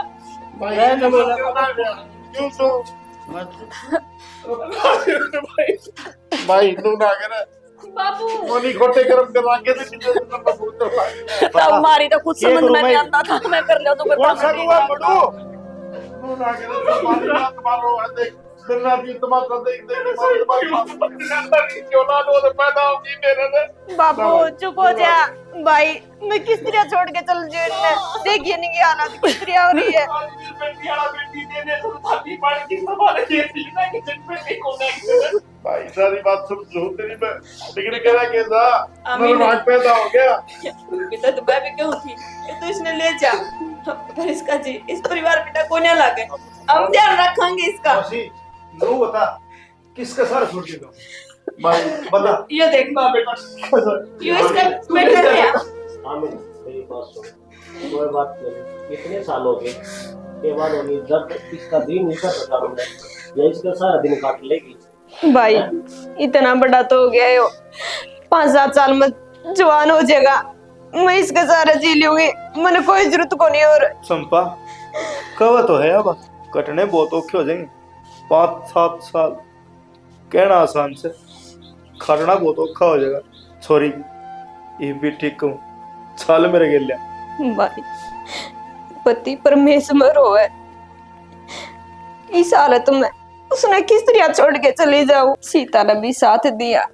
मैं ने बोला क्यों सो भाई भाई तू ना करे बाबू मोनी खोटे कर्म करवा के तो किसी दिन मैं भूत तो तब मारी तो कुछ समझ में नहीं आता था मैं कर लिया तो फिर कौन सा हुआ बड़ू तू ना करे तुम्हारी बात मारो देख दिन रात तमाशा देख क्यों ना दो पैदा होगी मेरे से बाबू चुप हो जा। भाई मैं किस तरह छोड़ के चल जाऊं? देखिए नहीं हालत किस तरह हो रही है। बेटी वाला बेटी दे दे तो थाली पानी की संभाले के ना कि जिन पे नहीं कोने भाई सारी बात समझो तेरी मैं लेकिन कह रहा कैसा आमीन। मेरा पैदा हो गया बेटा तो मैं भी क्यों थी ये तो इसने ले जा पर इसका जी इस परिवार बेटा को नहीं लगे हम ध्यान रखेंगे इसका। मौसी नो बता किसका सारा छोड़ के दो भाई बता ये देख ना बेटा ये इसका बेटा है। आमिर मेरी बात सुन कोई बात नहीं कितने साल हो गए के बाद होगी जब इसका दिन निकल सकता हमने या इसका सारा दिन काट लेगी भाई इतना बड़ा तो हो गया है वो 5-7 साल में जवान हो जाएगा मैं इसके सारा जी लूंगी मैंने कोई जरूरत को नहीं और संपा कब तो है अब कटने बहुत औखे हो जाएंगे 5-7 साल कहना आसान से खड़ना बहुत औखा हो जाएगा सॉरी ये भी ठीक कहूँ साल मेरे गिर लिया भाई पति परमेश्वर हो है इस हालत में उसने किस तरह छोड़ के चली जाऊं? सीता ने भी साथ दिया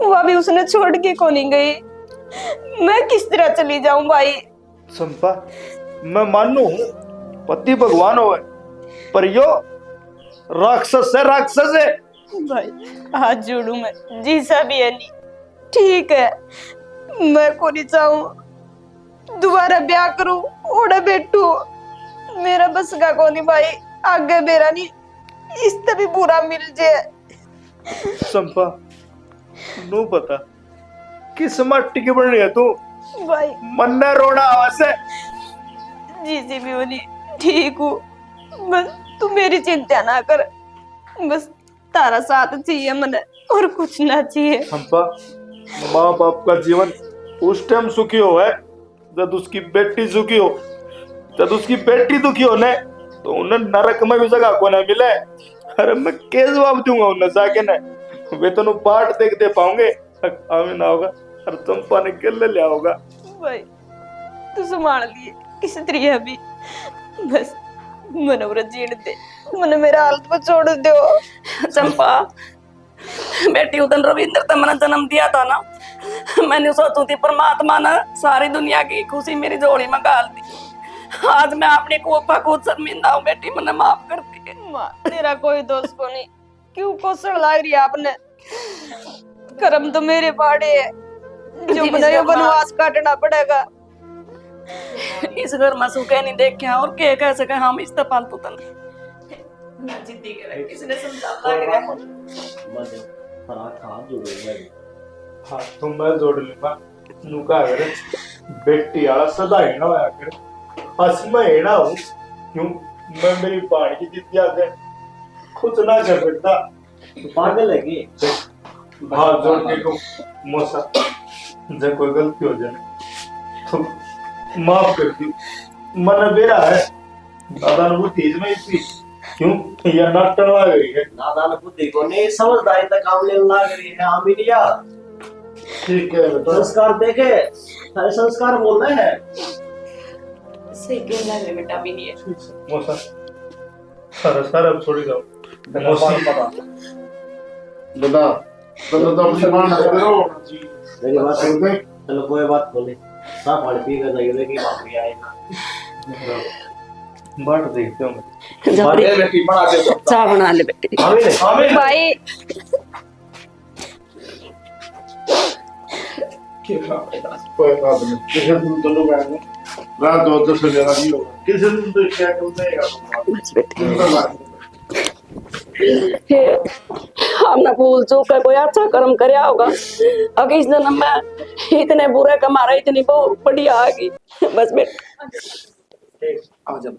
वह भी उसने छोड़ के को नहीं गई मैं किस तरह चली जाऊं भाई? संपा मैं मानू हूँ पति भगवान हो पर यो राक्षस है भाई हाथ जोड़ू मैं जीसा भी है नहीं ठीक है मैं को नहीं चाहूं दोबारा ब्याह करूं ओढ़े बैठू मेरा बस का को नहीं भाई आगे मेरा नहीं इससे भी बुरा मिल जाए। संपा नो पता किस मट्टी की बन रही है तू भाई मन ने रोना आवाज है जीसी भी होनी ठीक हूँ बस तू मेरी चिंता ना कर बस तारा साथ चाहिए मने और कुछ ना चाहिए। संपा माँ बाप का जीवन उस टाइम सुखी हो है जब उसकी बेटी सुखी हो जब उसकी बेटी दुखी हो ने तो उन्हें नरक में भी जगह को ना मिले। अरे मैं क्या जवाब दूंगा उन्हें जाके ने वे तो बाट देख दे पाऊंगे हमें ना होगा और चंपा ने गले लिया होगा। भाई तू संभाल लिए किस तरह भी बस मनोरथ जीण दे मने मेरा हालत को छोड़ दो। चंपा बेटी उदन रविंद्र तो मैंने जन्म दिया था ना मैंने सोचू थी परमात्मा ने सारी दुनिया की खुशी मेरी झोली में गाल दी। आज मैं अपने कोपा को शर्मिंदा हूँ बेटी मैंने माफ कर दी। माँ तेरा कोई दोष को नहीं क्यों कोसड़ लाग रही है आपने कर्म तो मेरे बाड़े है जो मने यो वनवास काटना पड़ेगा। इस घर में सुखे नहीं देखे और के कह सके हम इस फालतू तन जिद्दी करे किसने समझा लग रहा है मजे फराक हाथ जोड़े मैं हाँ तुम मैं जोड़ लूंगा नुका करे बेटी आला सदा ही ना होया करे बस मैं हेड़ा हूँ क्यों मैं मेरी बाण की जिद्दी आगे कुछ ना कर सकता पागल है कि हाथ जोड़ के को मोसा जब कोई गलती हो जाए तो माफ कर दी मन बेरा है दादा ने वो तेज में इतनी क्यों यह नाटक लग रही है नादान बुद्धि को नहीं समझदारी तक काम लेने लग रही है आमिनिया ठीक है संस्कार देखे सारे संस्कार बोल रहे हैं सही कहना है बेटा भी नहीं है मोसा सर अब छोड़ जाओ बता तो अपनी मान करो मेरी बात सुन के चलो कोई बात बोले साफ पानी पी कर जाइए कि वापस आएगा बाट देखते हो जा बेटी चाय बना ले बेटी भाई कोई बात नहीं किसी दिन दोनों बहन रात 10 बजे नहीं होगा किसी दिन तो क्या हमने भूल चूक कर कोई अच्छा कर्म करया होगा अगर इस जन्म में इतने बुरे कमारा इतनी बढ़िया आ गई बस बेटा आ जा